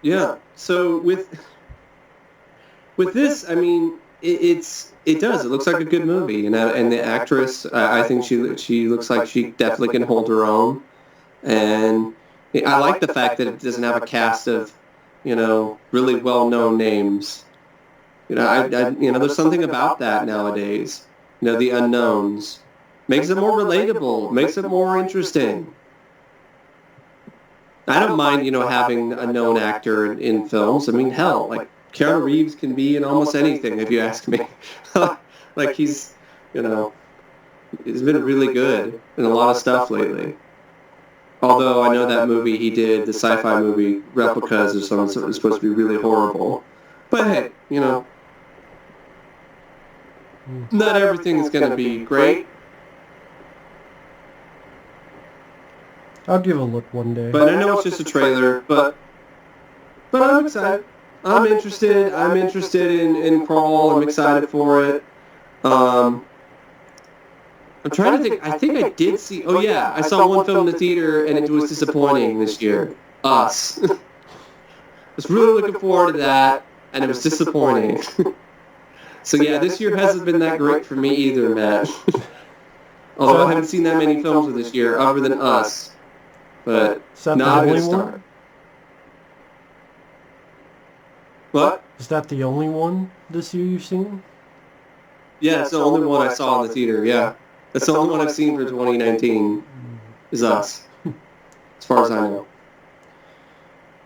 yeah. So with this, I mean, it does. It looks like a good movie, and the actress, I think she looks like she definitely can hold her own, and I like the fact that it doesn't have a cast of, really well-known names. There's something about that nowadays. The unknowns makes it more relatable, makes it more interesting. I don't mind, having a known actor in films. I mean, hell, like Keanu Reeves can be in almost anything, if you ask me. Like he's been really good in a lot of stuff lately. Although I know that movie he did, the sci-fi movie Replicas or something, so it's supposed to be really horrible. But hey, not everything is going to be great. I'll give it a look one day. But I know it's just a trailer, but I'm excited. I'm interested. I'm interested in Crawl. I'm excited for it. I'm trying to think. I think I did see. Oh yeah, I saw one film in the theater and it was disappointing this year. Us. I was really looking forward to that, and it was disappointing. So yeah, this year hasn't been that great for me either, Matt. Although I haven't seen that many films this year, other than Us. But not a good start. What? Is that the only one this year you've seen? Yeah, it's the only one I saw in the theater, yeah. That's the only one I've seen for 2019 is Us. As far as I know.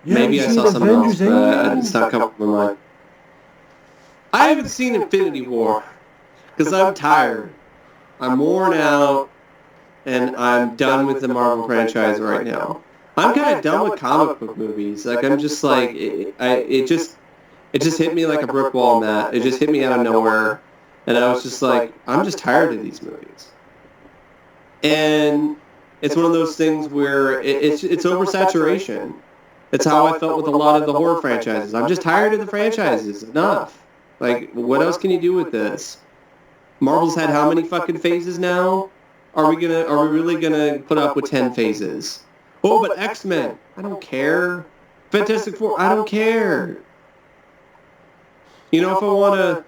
Maybe I saw something else, but it's not coming to my mind. I haven't seen Infinity War because I'm tired. I'm worn out, and I'm done with the Marvel franchise right now. I'm kind of done with comic book movies. Like, I'm just like, it just hit me like a brick wall, Matt. It just hit me out of nowhere, and I was just like, I'm just tired of these movies. And it's one of those things where it's oversaturation. It's how I felt with a lot of the horror franchises. I'm just tired of the franchises. Enough. Like, what else can you do with this? Marvel's had how many fucking phases now? Are we really gonna put up with 10 phases? Oh, but X-Men, I don't care. Fantastic Four, I don't care. If I want to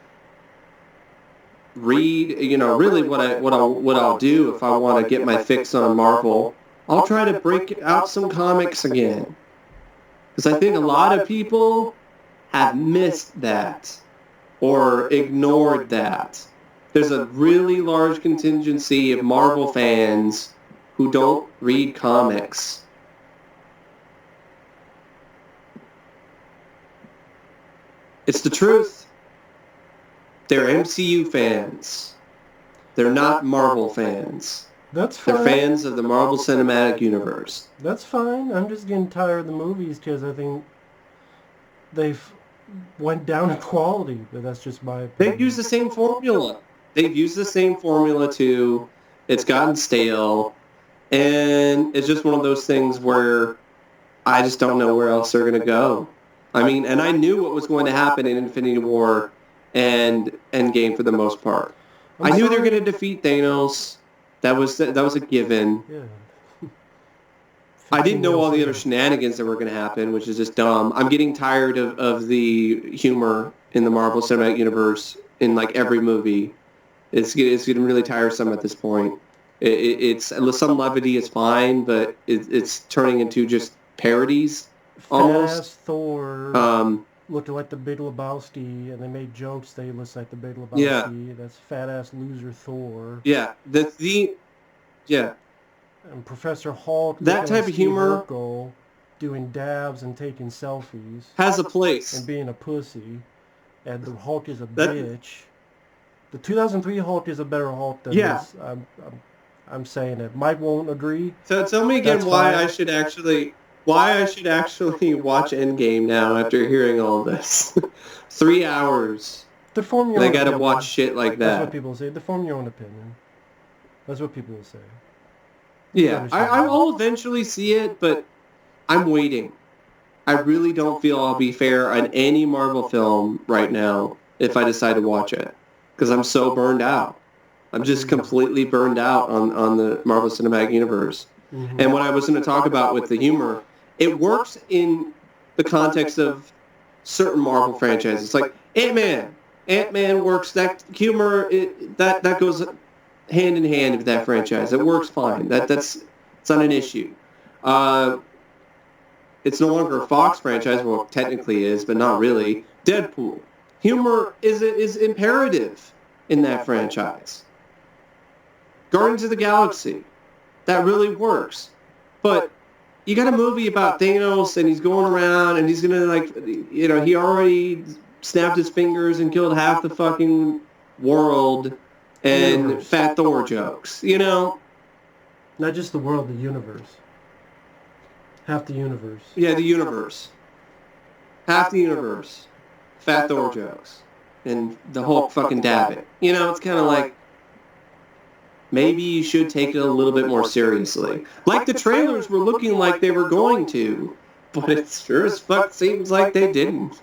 read, really what I'll do if I want to get my fix on Marvel, I'll try to break out some comics again. Because I think a lot of people have missed that or ignored that. There's a really large contingency of Marvel fans who don't read comics. It's the truth. They're MCU fans. They're not Marvel fans. That's fine. They're fans of the Marvel Cinematic Universe. That's fine. I'm just getting tired of the movies because I think they've went down in quality, but that's just my opinion. They've used the same formula. They've used the same formula too. It's gotten stale. And it's just one of those things where I just don't know where else they're going to go. I mean, and I knew what was going to happen in Infinity War and Endgame for the most part. I knew they were going to defeat Thanos. That was a given. Yeah. I didn't know all the other shenanigans that were going to happen, which is just dumb. I'm getting tired of the humor in the Marvel Cinematic Universe in like every movie. It's getting really tiresome at this point. It's some levity is fine, but it's turning into just parodies almost. Fast Thor looking like the Big Lebowski, and they made jokes they look like the Big Lebowski. Yeah. That's fat-ass loser Thor. Yeah. Yeah. And Professor Hulk. That type of humor Urkel, doing dabs and taking selfies. Has a place. And being a pussy. And the Hulk is a bitch. The 2003 Hulk is a better Hulk than this. I'm saying it. Mike won't agree. So tell me again why I should actually watch Endgame now after hearing all this. 3 hours. To form your own opinion. I gotta watch shit like that. That's what people say. To form your own opinion. That's what people will say. Yeah, I will eventually see it, but I'm waiting. I really don't feel I'll be fair on any Marvel film right now if I decide to watch it. Because I'm so burned out. I'm just completely burned out on the Marvel Cinematic Universe. Mm-hmm. And what I was going to talk about with the humor, it works in the context of certain Marvel franchises. Like Ant-Man. Ant-Man works, that humor, that goes hand in hand with that franchise. It works fine. It's not an issue. It's no longer a Fox franchise, well, it technically is, but not really. Deadpool. Humor is imperative in that franchise. Guardians of the Galaxy. That really works. But you got a movie about Thanos and he's going around and he's going to he already snapped his fingers and killed half the fucking world and Fat Thor jokes, Not just the world, the universe. Half the universe. Yeah, the universe. Half the universe. Fat Thor jokes. And the Hulk fucking dab it. You know, it's kind of like, maybe you should take it a little bit more seriously. Like the trailers were looking like they were going to, but it sure as fuck seems like they didn't.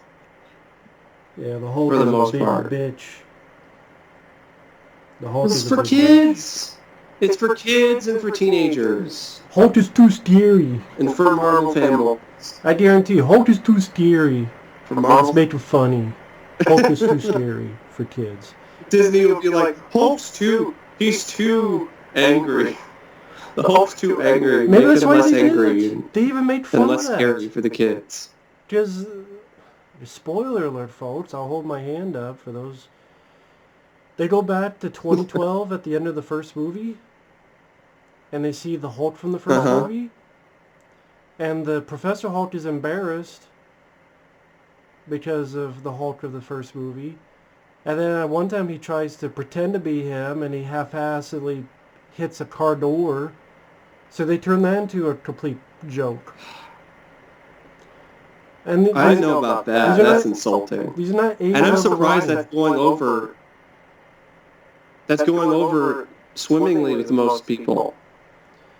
Yeah, the Hulk For the is most a big part. bitch. The Hulk It's is a for big kids. It's for kids and for teenagers. bitch. Hulk is too scary. And for Marvel fanboys. I guarantee Hulk is too scary. For Marvel, Let's make it funny. Hulk is too scary for kids. Disney would be like, he's too angry. The Hulk's too angry. Maybe Make that's him why less they angry did it. They even made fun and of less that. scary for the kids. Because, spoiler alert, folks, I'll hold my hand up for those. They go back to 2012 at the end of the first movie, and they see the Hulk from the first movie, and the Professor Hulk is embarrassed because of the Hulk of the first movie. And then at one time he tries to pretend to be him, and he half-assedly hits a car door. So they turn that into a complete joke. And I didn't know about that. That's insulting. These are not. And I'm surprised that's going over. That's going over swimmingly with most people.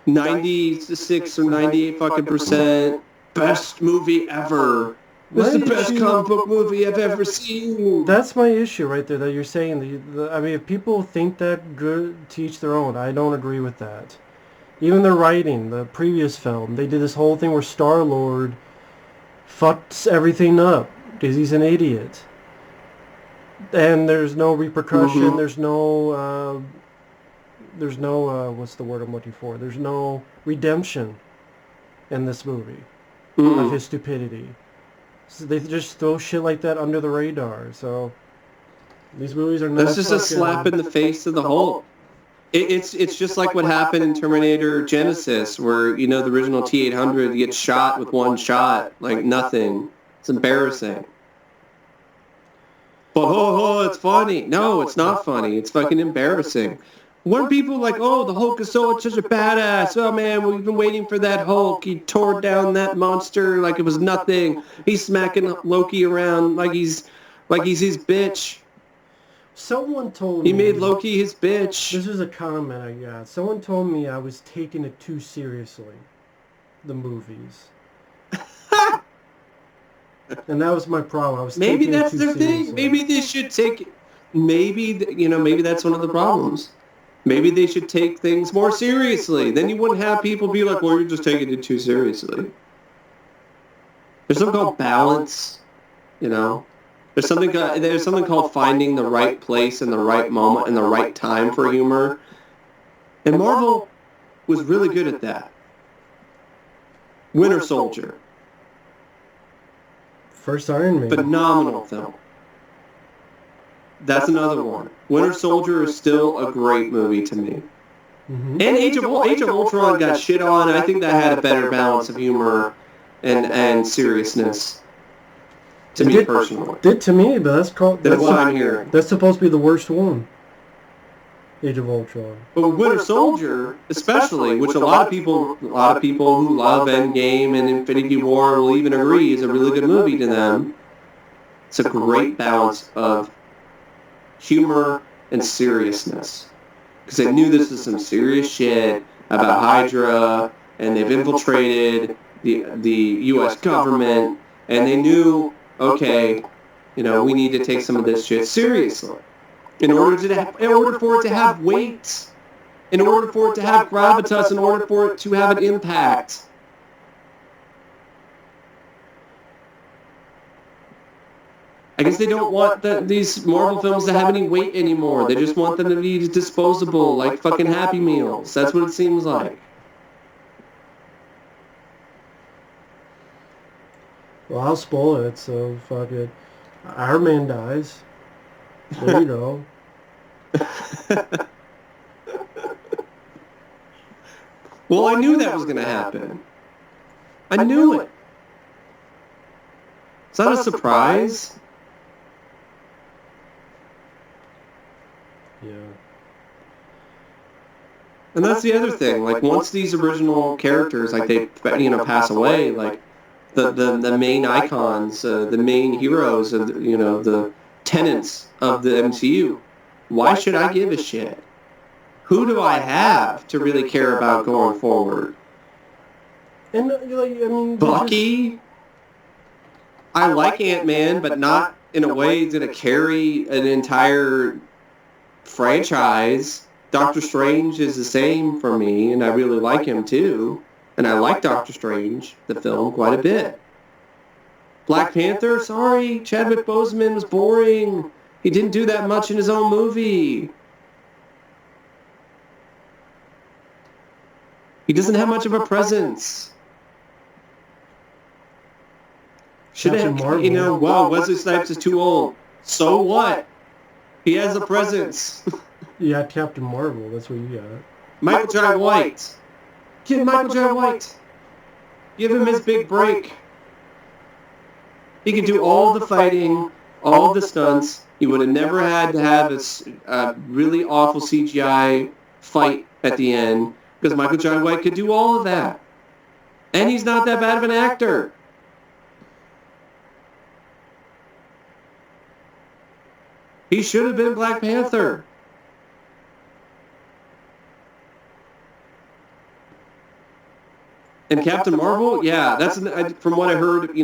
96 or 98 fucking %. Best movie ever. This is the best comic book movie I've ever seen. That's my issue right there, that you're saying. I mean, if people think that, good, to each their own. I don't agree with that. Even the writing, the previous film, they did this whole thing where Star-Lord fucks everything up because he's an idiot. And there's no repercussion, there's no, what's the word I'm looking for? There's no redemption in this movie of his stupidity. So they just throw shit like that under the radar. So these movies are not. That's just a slap in the face to the Hulk. It's just like what happened in Terminator Genesis, where, you know, the original T-800 gets shot with one shot, like nothing. It's embarrassing. But it's funny. No, it's not funny. It's fucking embarrassing. When people like, oh, the Hulk is such a badass. Oh man, we've been waiting for that Hulk. He tore down that monster like it was nothing. He's smacking Loki around like he's his bitch. Someone told me... He made Loki his bitch. This is a comment I got. Someone told me I was taking it too seriously, the movies. And that was my problem. I was maybe taking that's it too their seriously. thing. Maybe they should take... Maybe, you know, maybe that's one of the problems. Maybe they should take things more seriously. Then you wouldn't have people be like, well, you're just taking it too seriously. There's something called balance, you know? There's something called finding the right place and the right moment and the right time for humor. And Marvel was really good at that. Winter Soldier. First Iron Man. Phenomenal film. That's another one. Winter Soldier is still a great movie to me. And Age of Ultron got shit on. I think that had a better balance of humor and seriousness. To me personally. Did to me, but that's called... That's what I'm hearing. That's supposed to be the worst one. Age of Ultron. But Winter Soldier, especially, which a lot of people who love Endgame and Infinity War will even agree is a really good movie to them. It's a great balance of humor and seriousness. Because they knew this was some serious shit about Hydra, and they've infiltrated the U.S. government, and they knew, okay, you know, we need to take some of this shit seriously. In order for it to have weight, in order for it to have gravitas, in order for it to have an impact. I guess they don't want these Marvel films to have any weight anymore. They just want them to be disposable, like fucking Happy Meals. That's what it seems like. Well, I'll spoil it, so fuck it. Iron Man dies. There you go. Well, I knew that was going to happen. I knew it. Is that a surprise? Yeah. And that's the other thing. Like, once these original characters, like, they, pass away, like, the main icons, the main heroes of, the tenants of the MCU, why should I give a shit? Who do I have to really care about going forward? And, like, I mean... Bucky? I like Ant-Man, but not in a way that's going to carry an entire franchise. Doctor Strange is the same for me, and I really like him too. And I like Doctor Strange, the film, quite a bit. Black Panther, sorry, Chadwick Boseman was boring. He didn't do that much in his own movie. He doesn't have much of a presence. Should have, wow, Wesley Snipes is too old. So what? He has a presence. Yeah, Captain Marvel, that's what you got. Michael Jai White. Give Michael Jai White. Give him his big break. He could do all the fighting, all the stunts. He would have never had to have a really awful CGI fight at the end, because Michael Jai White could do all of that. And he's not that bad of an actor. He should have been Black Panther. And Captain Marvel, yeah, that's from what I heard,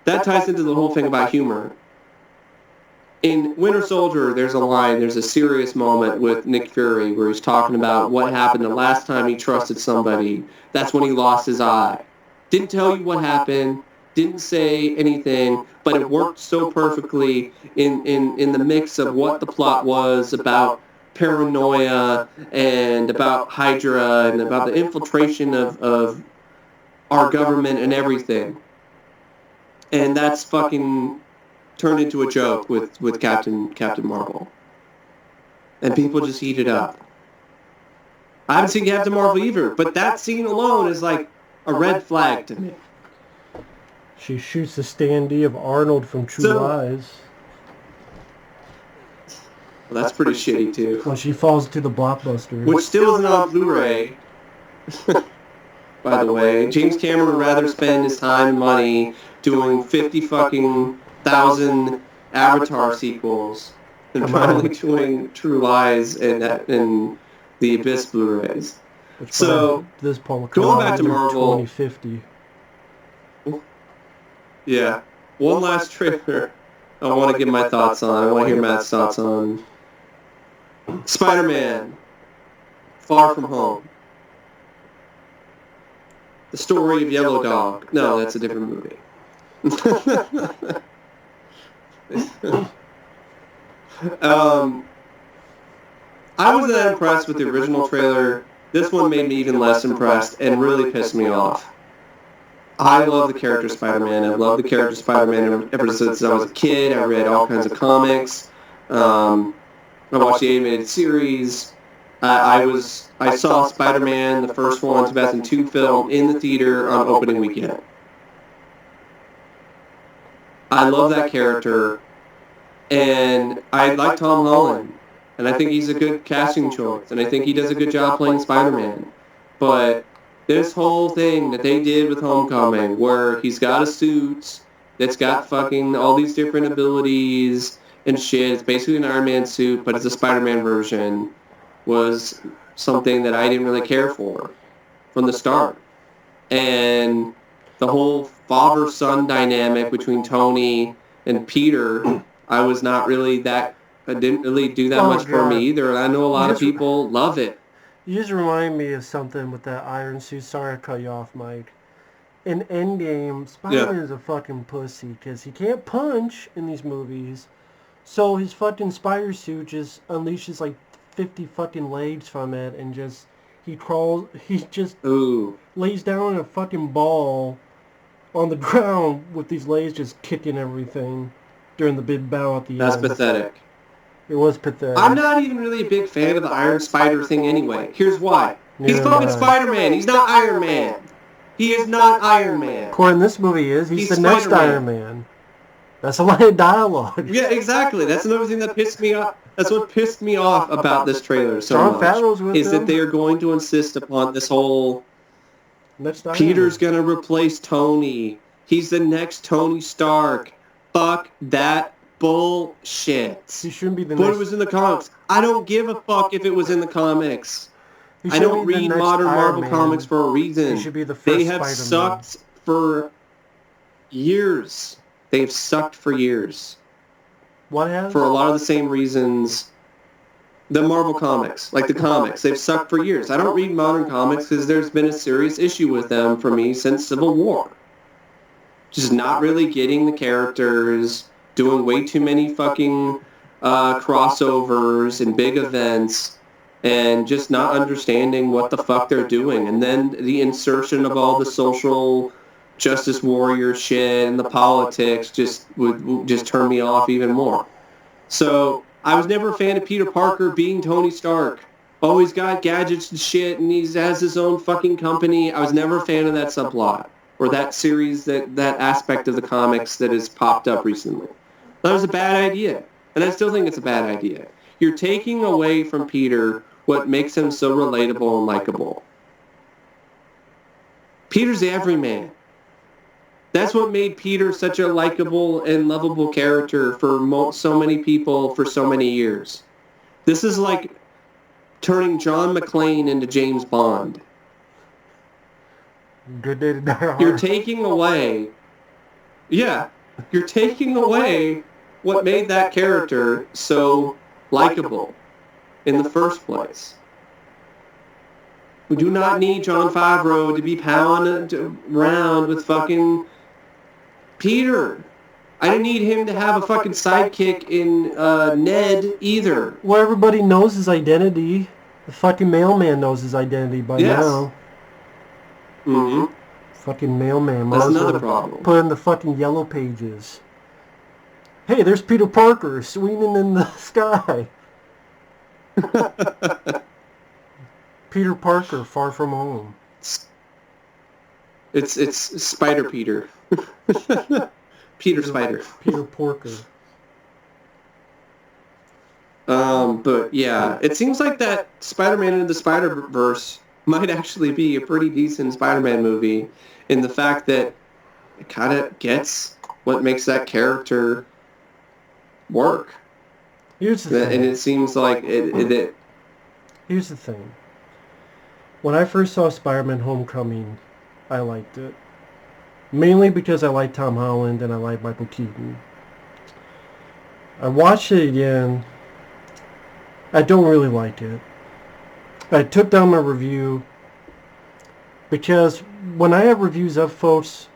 that ties into the whole thing about humor. In Winter Soldier, there's a serious moment with Nick Fury where he's talking about what happened the last time he trusted somebody. That's when he lost his eye. Didn't tell you what happened, didn't say anything, but it worked so perfectly in the mix of what the plot was about paranoia and about Hydra and about the infiltration of our government and everything. And that's fucking turned into a joke with Captain Marvel. And people just eat it up. I haven't seen Captain Marvel either, but that scene alone is like a red flag to me. She shoots the standee of Arnold from True Lies. Well, that's pretty shitty too. When she falls to the blockbuster. Which still isn't on Blu-ray. By the way, James Cameron would rather spend his time and money doing 50,000 Avatar sequels than finally doing True Lies and the Abyss Blu-rays. So, going back to Marvel... 2050. Yeah. One last trailer I want to give my thoughts on. I want to hear Matt's thoughts on Spider-Man Far From Home. The Story of Yellow Dog. No, that's a different movie. I wasn't that impressed with the original trailer. This one made me even less impressed and really pissed me off. I love the character Spider-Man. I've loved the character Spider-Man ever since I was a kid. I read all kinds of comics. I watched the animated series. I saw Spider-Man, the first one, 2002 film, in the theater on opening weekend. I love that character, and I like Tom Holland, and I think he's a good casting choice, and I think he does a good job playing Spider-Man. But this whole thing that they did with Homecoming, where he's got a suit that's got fucking all these different abilities and shit, it's basically an Iron Man suit, but it's a Spider-Man version, was something that I didn't really care for from the start. And the whole father-son dynamic between Tony and Peter, I was not really that, it didn't really do that much for me either. And I know a lot of people love it. You just remind me of something with that iron suit. Sorry to cut you off, Mike. In Endgame, Spider-Man is a fucking pussy because he can't punch in these movies. So his fucking spider suit just unleashes like 50 fucking legs from it, and he just lays down in a fucking ball on the ground with these legs just kicking everything during the big battle at the end. That's pathetic. It was pathetic. I'm not even really a big fan of the Iron Spider thing anyway. Here's why. He's fucking Spider-Man. He's not Iron Man. He is not Iron Man. According to this movie, he's the next Iron Man. That's a line of dialogue. Yeah, exactly. That's another thing that pissed me off. That's what pissed me off about this trailer so Jon much. Favreau's with Is them. that they are going to insist upon this whole Next Iron Peter's Man. gonna replace Tony. He's the next Tony Stark. Fuck that bullshit. He shouldn't be the But next. it was in the comics. I don't give a fuck if it was in the comics. He I shouldn't don't be the read next modern Iron Marvel Man. comics for a reason. He should be the first They have Spider-Man. sucked for years. They've sucked for years. What has? For a lot of the same reasons. The Marvel comics, like the comics, they've sucked for years. I don't read modern comics because there's been a serious issue with them for me since Civil War. Just not really getting the characters, doing way too many fucking crossovers and big events, and just not understanding what the fuck they're doing. And then the insertion of all the social justice warrior shit and the politics just would just turn me off even more. So I was never a fan of Peter Parker being Tony Stark. Always got gadgets and shit, and he has his own fucking company. I was never a fan of that subplot or that series, that aspect of the comics that has popped up recently. That was a bad idea, and I still think it's a bad idea. You're taking away from Peter what makes him so relatable and likable. Peter's the everyman. That's what made Peter such a likable and lovable character for so many people for so many years. This is like turning John McClane into James Bond. Good day to die hard. You're taking away, you're taking away what made that character so likable in the first place. We do not need Jon Favreau to be pounding around with fucking Peter. I didn't need him to have a fucking sidekick in Ned either. Well, everybody knows his identity. The fucking mailman knows his identity by now. Mm-hmm. Fucking mailman. That's another problem. Put in the fucking yellow pages. Hey, there's Peter Parker swinging in the sky. Peter Parker, Far From Home. It's Spider Peter. Peter Spider. Peter Porker. But yeah, it seems like that Spider-Man into the Spider-Verse might actually be a pretty decent Spider-Man movie in the fact that it kind of gets what makes that character work. Here's the thing. And it seems like it. Here's the thing. When I first saw Spider-Man Homecoming, I liked it. Mainly because I like Tom Holland and I like Michael Keaton. I watched it again. I don't really like it. I took down my review because when I have reviews up, folks,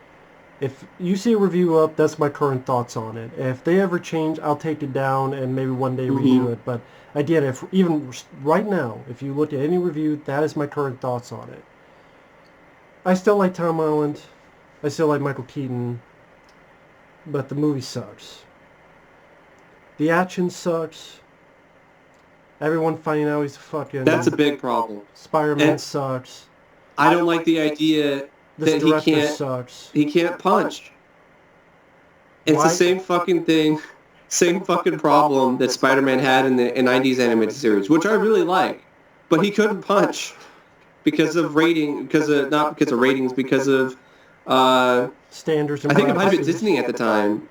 if you see a review up, that's my current thoughts on it. If they ever change, I'll take it down and maybe one day redo it. But again, if even right now, if you look at any review, that is my current thoughts on it. I still like Tom Holland. I still like Michael Keaton. But the movie sucks. The action sucks. Everyone finding out he's fucking... That's a big problem. Spider-Man sucks. I don't like the idea This that director sucks. he can't punch. It's the same fucking thing, same fucking problem that Spider-Man had in the 90s animated series, which I really like. But he couldn't punch because of ratings, because of standards and I think it might have been practices. Disney at the time,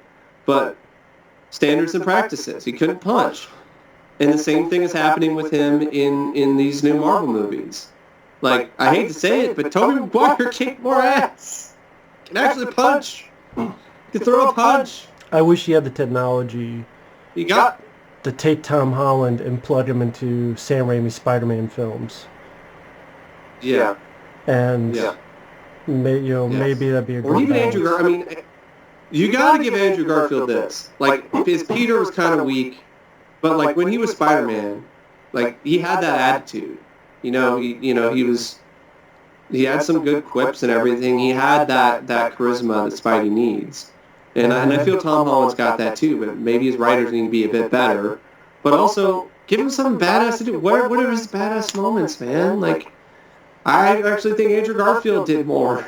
but standards and practices. He couldn't punch. And the same thing is happening with him in these new Marvel movies. Like, I hate to say it, but Tobey Maguire kicked more ass. Can actually punch. Can throw a punch. I wish he had the technology He got... to take Tom Holland and plug him into Sam Raimi's Spider-Man films. Yeah. And Yeah. maybe that'd be a Or good even balance. Andrew Gar... I mean, you gotta give Andrew Garfield this. Like, his Peter was kind of weak, but, like, when he was Spider-Man, like, he had that attitude. He had some good quips and everything. He had that charisma that Spidey needs. And I feel Tom Holland's got that too, but maybe his writers need to be a bit better. But also, give him something badass to do. What are his badass moments, man? Like, I actually think Andrew Garfield did more.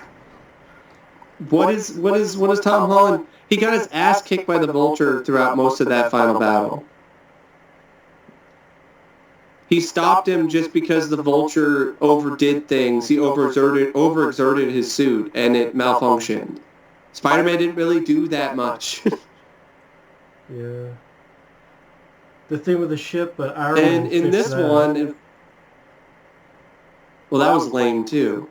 What is Tom Holland? He got his ass kicked by the Vulture throughout most of that final battle. he stopped him just because the Vulture overdid things. He overexerted his suit, and it malfunctioned. Spider-Man didn't really do that much. Yeah. The thing with the ship, but Iron And Man in fixed this that. one, well, that was lame too.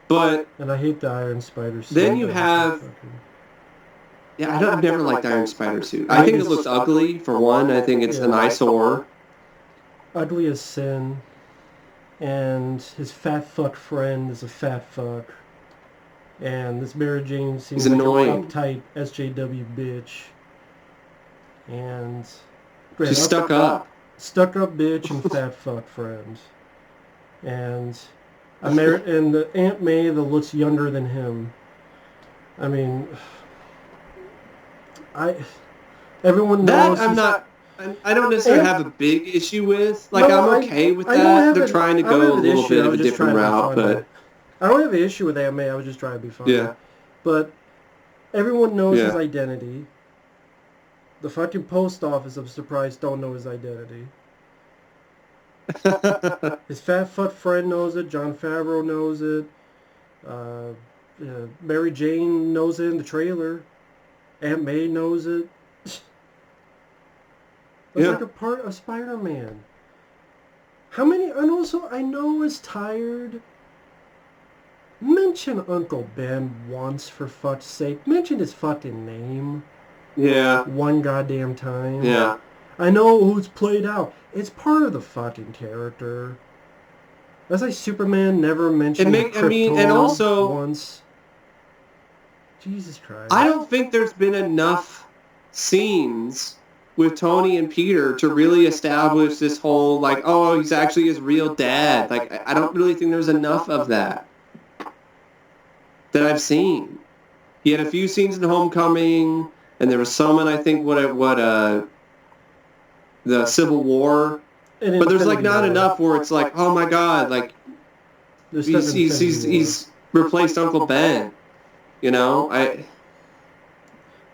But and I hate the Iron Spider suit. then you have, I've never liked Iron Spider suit. I think it looks ugly for one. I think it's an eyesore. Ugly as sin, and his fat fuck friend is a fat fuck, and this Mary Jane seems like annoying. an uptight SJW bitch, and She's stuck up bitch and fat fuck friend, and and the Aunt May that looks younger than him. I mean, everyone knows I don't necessarily have a big issue with. Like, I'm okay with that. They're trying to go a little bit of a different route, but I don't have an issue with Aunt May. I was just trying to be funny. Yeah. But everyone knows his identity. The fucking post office, I'm surprised, don't know his identity. His fat fuck friend knows it. Jon Favreau knows it. Mary Jane knows it in the trailer. Aunt May knows it. That's like a part of Spider-Man. How many... And also, I know is tired. Mention Uncle Ben once, for fuck's sake. Mention his fucking name. Yeah. One goddamn time. Yeah. I know who's played out. It's part of the fucking character. That's like Superman never mentioned and also once. Jesus Christ. I don't think there's been enough scenes with Tony and Peter to really establish this whole, like, oh, he's actually his real dad. Like, I don't really think there's enough of that I've seen. He had a few scenes in Homecoming, and there was some in, I think, the Civil War. But there's, like, not enough where it's like, oh my God, like, he's replaced Uncle Ben. You know?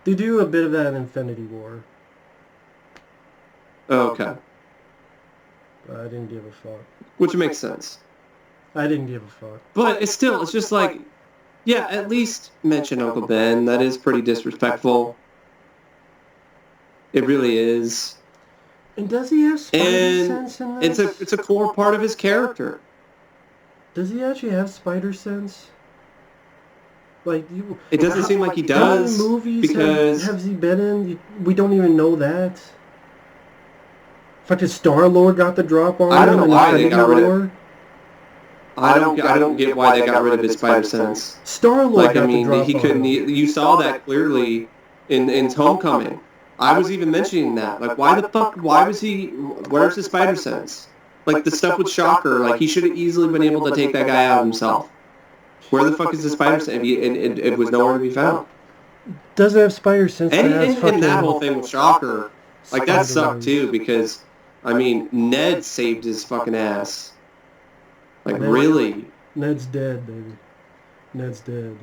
They do a bit of that in Infinity War. Oh, okay. But I didn't give a fuck. Which makes sense. I didn't give a fuck. But it's just like, yeah, at least mention Uncle Ben. That is pretty disrespectful. It really is. And does he have spider sense in this? It's a core part of his character. Does he actually have spider sense? Like, it doesn't seem like he does. How many movies because has he been in? We don't even know that. Fucking Star-Lord got the drop on him. I don't know why they got rid of. I don't get why they got rid of his spider sense. Star-Lord got the drop he couldn't. You saw that clearly in Homecoming. I was even mentioning that. Like, why the fuck? Why was he? Where's his spider sense? Like the stuff with Shocker. Like, he should have easily been able to take that guy out himself. Where the fuck is the spider sense? It was nowhere to be found. Doesn't have spider sense. And that whole thing with Shocker, like, that sucked too, because, I mean, Ned saved his fucking ass. Like, really? Ned's dead, baby. Ned's dead.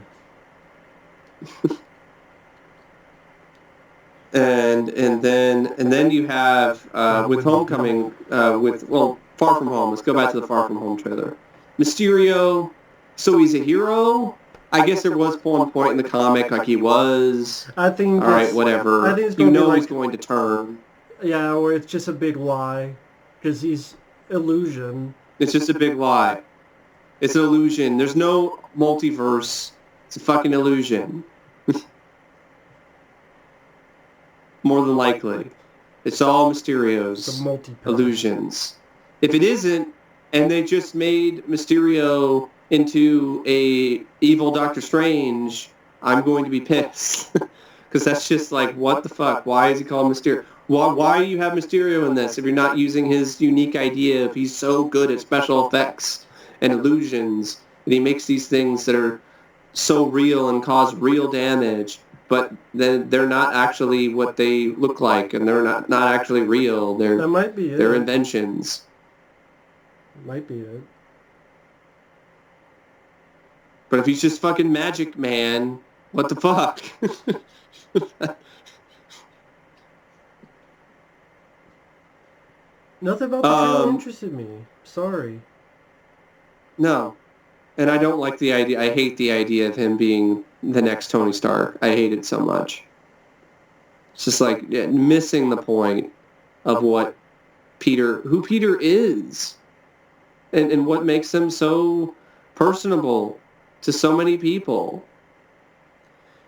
and then you have with Homecoming, Far From Home. Let's go back to the Far From Home trailer. Mysterio. So he's a hero? I guess there was one point in the comic like he was. I think. All right, whatever. I think it's going to be he's going to turn. Yeah, or it's just a big lie, because he's illusion. It's just a big lie. It's an illusion. There's no multiverse. It's a fucking illusion. More than likely, it's all Mysterio's illusions. If it isn't, and they just made Mysterio into a evil Doctor Strange, I'm going to be pissed. Because that's just like, what the fuck? Why is he called Mysterio? Why do you have Mysterio in this if you're not using his unique idea, if he's so good at special effects and illusions, and he makes these things that are so real and cause real damage, but then they're not actually what they look like, and they're not actually real. That might be it. They're inventions. Might be it. But if he's just fucking Magic Man, what the fuck? Nothing about the trailer interested me. Sorry. No. And I don't like the idea. I hate the idea of him being the next Tony Stark. I hate it so much. It's just like missing the point of who Peter is, and what makes him so personable to so many people.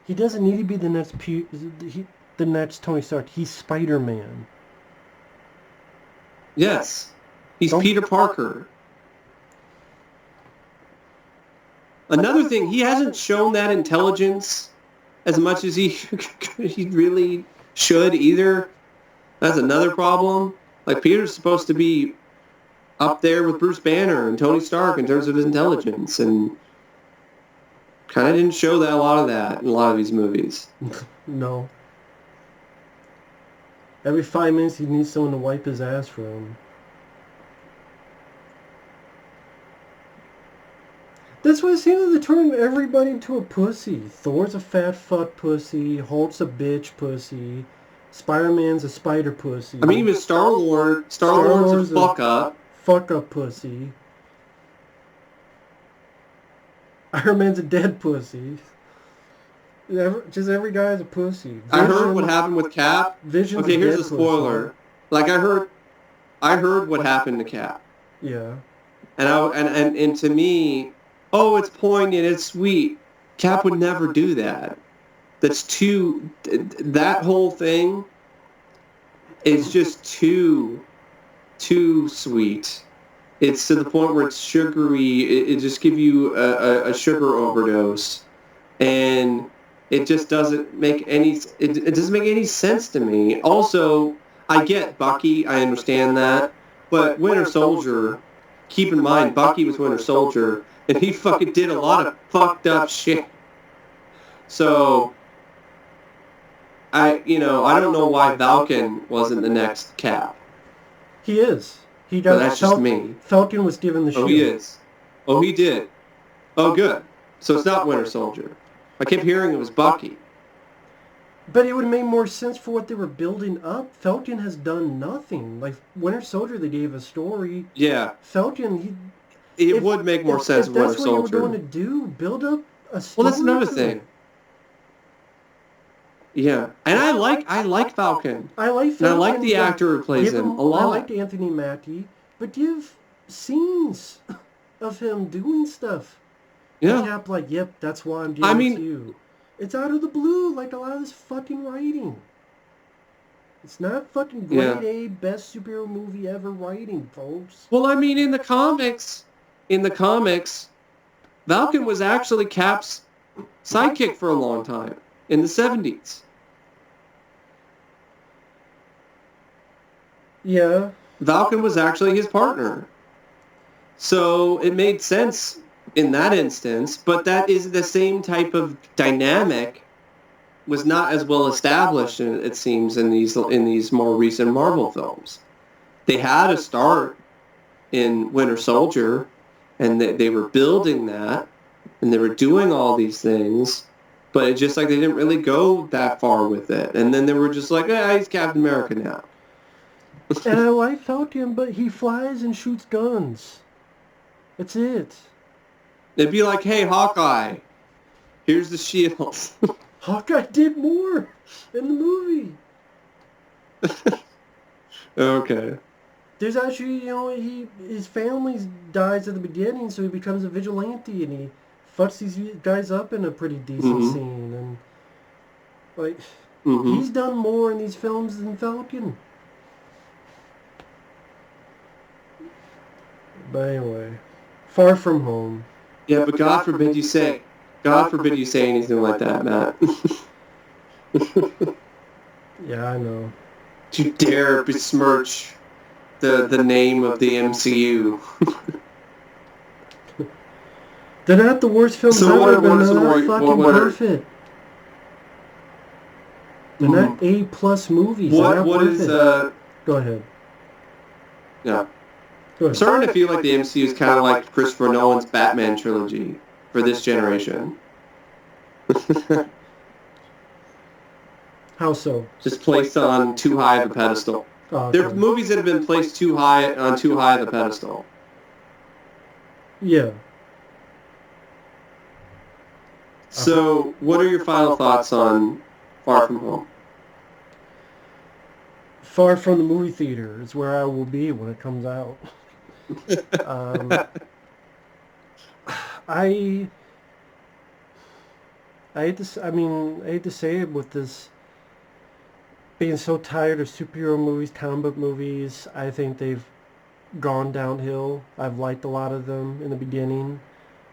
He doesn't need to be the next Tony Stark. He's Spider-Man. Yes, he's Peter Parker. Another thing, he hasn't shown that intelligence as much as he really should either. That's another problem. Like, Peter's supposed to be up there with Bruce Banner and Tony Stark in terms of his intelligence, and kind of didn't show a lot of that in a lot of these movies. No. Every 5 minutes he needs someone to wipe his ass for him. That's why it seems like they're turning everybody into a pussy. Thor's a fat fuck pussy. Hulk's a bitch pussy. Spider-Man's a spider pussy. I mean, even Star-Lord. Star-Lord's a fuck up. Fuck up pussy. Iron Man's a dead pussy. Just every guy's a pussy. Vision, I heard what happened with Cap. Vision's okay, here's a spoiler. Pussy. Like, I heard what happened to Cap. Yeah. And to me, oh, it's poignant, it's sweet. Cap would never do that. That whole thing is just too sweet. It's to the point where it's sugary. It just gives you a sugar overdose, and it just doesn't make any. It doesn't make any sense to me. Also, I get Bucky. I understand that, but Winter Soldier. Keep in mind, Bucky was Winter Soldier, and he fucking did a lot of fucked up shit. So, I don't know why Falcon wasn't the next Cap. He is. He does. But that's just me. Falcon was given the shield. Oh, he is. Oh, he did. Oh, good. So it's not Winter Soldier. I kept hearing it was Bucky. But it would make more sense for what they were building up. Falcon has done nothing. Like Winter Soldier, they gave a story. Yeah. Falcon, it would make more sense with Winter Soldier. That's what you were going to do. Build up a story. Well, that's another thing. Yeah, and I like Falcon. I like Falcon. And I like the actor who plays him a lot. I liked Anthony Mackie, but give scenes of him doing stuff. Yeah. And Cap like, yep, that's why I'm giving it to you. It's out of the blue, like a lot of this fucking writing. It's not fucking grade A best superhero movie ever writing, folks. Well, I mean, in the comics, Falcon was actually Cap's sidekick for a long time in the 70s. Yeah. Falcon was actually his partner. So it made sense in that instance, but that is the same type of dynamic was not as well established, it seems, in these more recent Marvel films. They had a start in Winter Soldier, and they were building that, and they were doing all these things, but it's just like they didn't really go that far with it. And then they were just like, he's Captain America now. And I like Falcon, but he flies and shoots guns. That's it. It'd be like, hey, Hawkeye, here's the shield. Hawkeye did more in the movie. Okay. There's actually, his family dies at the beginning, so he becomes a vigilante, and he fucks these guys up in a pretty decent scene. And, like, he's done more in these films than Falcon. But anyway, Far From Home. Yeah, but God forbid you say anything like that, Matt. Yeah, I know. You dare besmirch the name of the MCU. They're not the worst films ever, but they're not fucking perfect. They're not A+ movies. What is Go ahead. Yeah. I'm starting to feel like the MCU is kind of like Christopher Nolan's Batman trilogy for this generation. How so? Just placed on too high of a pedestal. They're movies that have been placed too high of the pedestal. Yeah. So, what are your final thoughts on Far From Home? Far from the movie theater is where I will be when it comes out. I hate to. I hate to say it, with this being so tired of superhero movies, comic book movies. I think they've gone downhill. I've liked a lot of them in the beginning.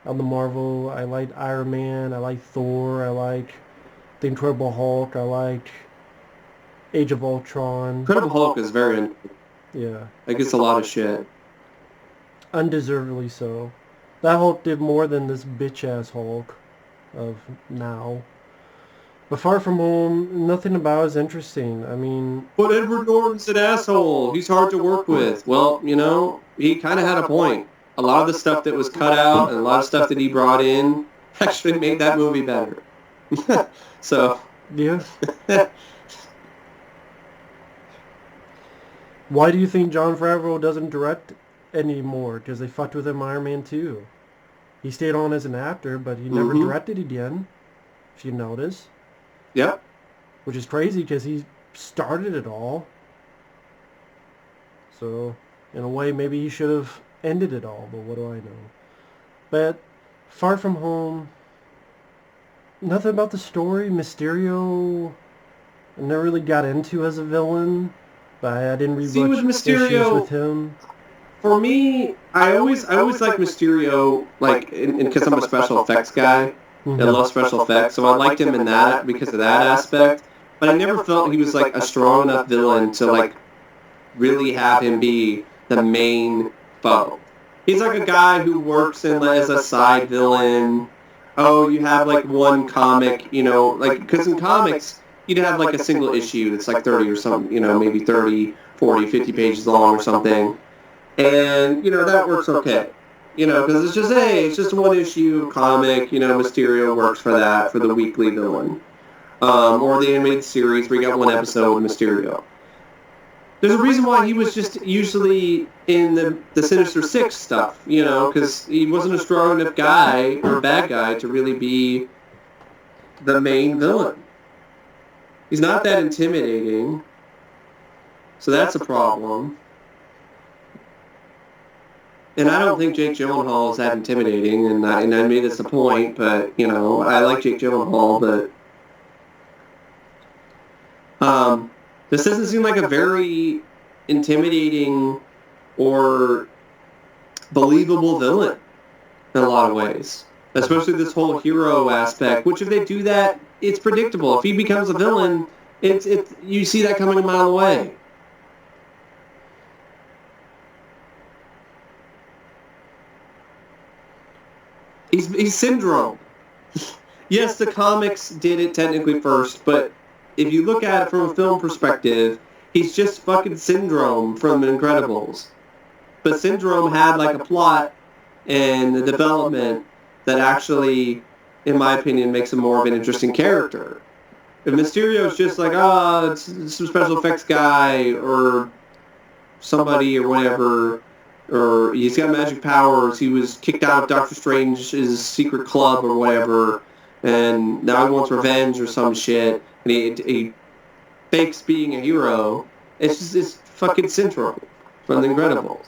On the Marvel, I liked Iron Man. I like Thor. I like the Incredible Hulk. I like Age of Ultron. Incredible Hulk is very... Yeah. It gets a lot of shit. Undeservedly so. That Hulk did more than this bitch-ass Hulk of now. But Far From Home, nothing about it is interesting. I mean... But Edward Norton's an asshole. He's hard to work with. Well, you know, he kind of had a point. A lot of the stuff that was cut out and a lot of stuff that he brought in actually made that movie better. So... Yeah. Why do you think Jon Favreau doesn't direct anymore? Because they fucked with him Iron Man 2. He stayed on as an actor, but he never directed again, if you notice. Yep. Which is crazy, because he started it all. So, in a way, maybe he should have ended it all, but what do I know? But Far From Home, nothing about the story. Mysterio, I never really got into as a villain. But I didn't read much issues with him. For me, I always like Mysterio, like, because I'm a special effects guy. I love special effects, so I liked him in that because of that aspect. But I never felt he was like a strong enough villain to like really have him be the main foe. He's like a guy who works in as a side villain. Oh, you have like one comic, you know, like, because in comics you'd have like a single issue that's like 30 or something, you know, maybe 30, 40, 50 pages long or something. And, you know, that works okay. You know, because it's just, hey, it's just a one issue comic, you know, Mysterio works for that, for the weekly villain. Or the animated series where you got one episode with Mysterio. There's a reason why he was just usually in the Sinister Six stuff, you know, because he wasn't a strong enough guy or bad guy to really be the main villain. He's not that intimidating, so that's a problem. And I don't think Jake Gyllenhaal is that intimidating, and I made this a point, but, you know, I like Jake Gyllenhaal, but this doesn't seem like a very intimidating or believable villain in a lot of ways. Especially this whole hero aspect, which if they do that, it's predictable. If he becomes a villain, you see that coming a mile away. He's Syndrome. Yes, the comics did it technically first, but if you look at it from a film perspective, he's just fucking Syndrome from Incredibles. But Syndrome had like a plot and a development that actually, in my opinion, makes him more of an interesting character. If Mysterio's just like, it's some special effects guy or somebody or whatever, or he's got magic powers, he was kicked out of Doctor Strange's secret club or whatever, and now he wants revenge or some shit, and he fakes being a hero, it's fucking Syndrome from The Incredibles.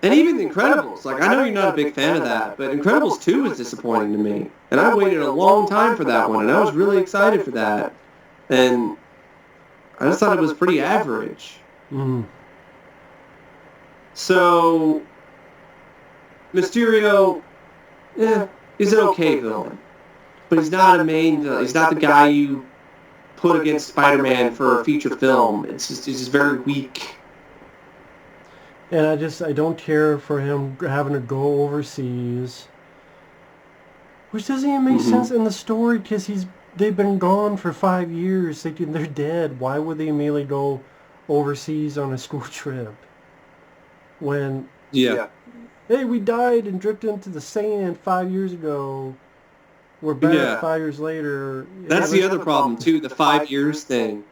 And even The Incredibles, like, I know you're not a big fan of that, but Incredibles 2 was disappointing to me. And I waited a long time for that one, and I was really excited for that. And I just thought it was pretty average. So, Mysterio, he's an okay villain. But he's not a main villain. He's not the guy you put against Spider-Man for a feature film. He's just very weak. And I don't care for him having to go overseas. Which doesn't even make sense in the story, because they've been gone for 5 years. They're dead. Why would they immediately go overseas on a school trip? When, hey, we died and drifted into the sand 5 years ago. We're back 5 years later. That's the other problem, too, the 5 years thing.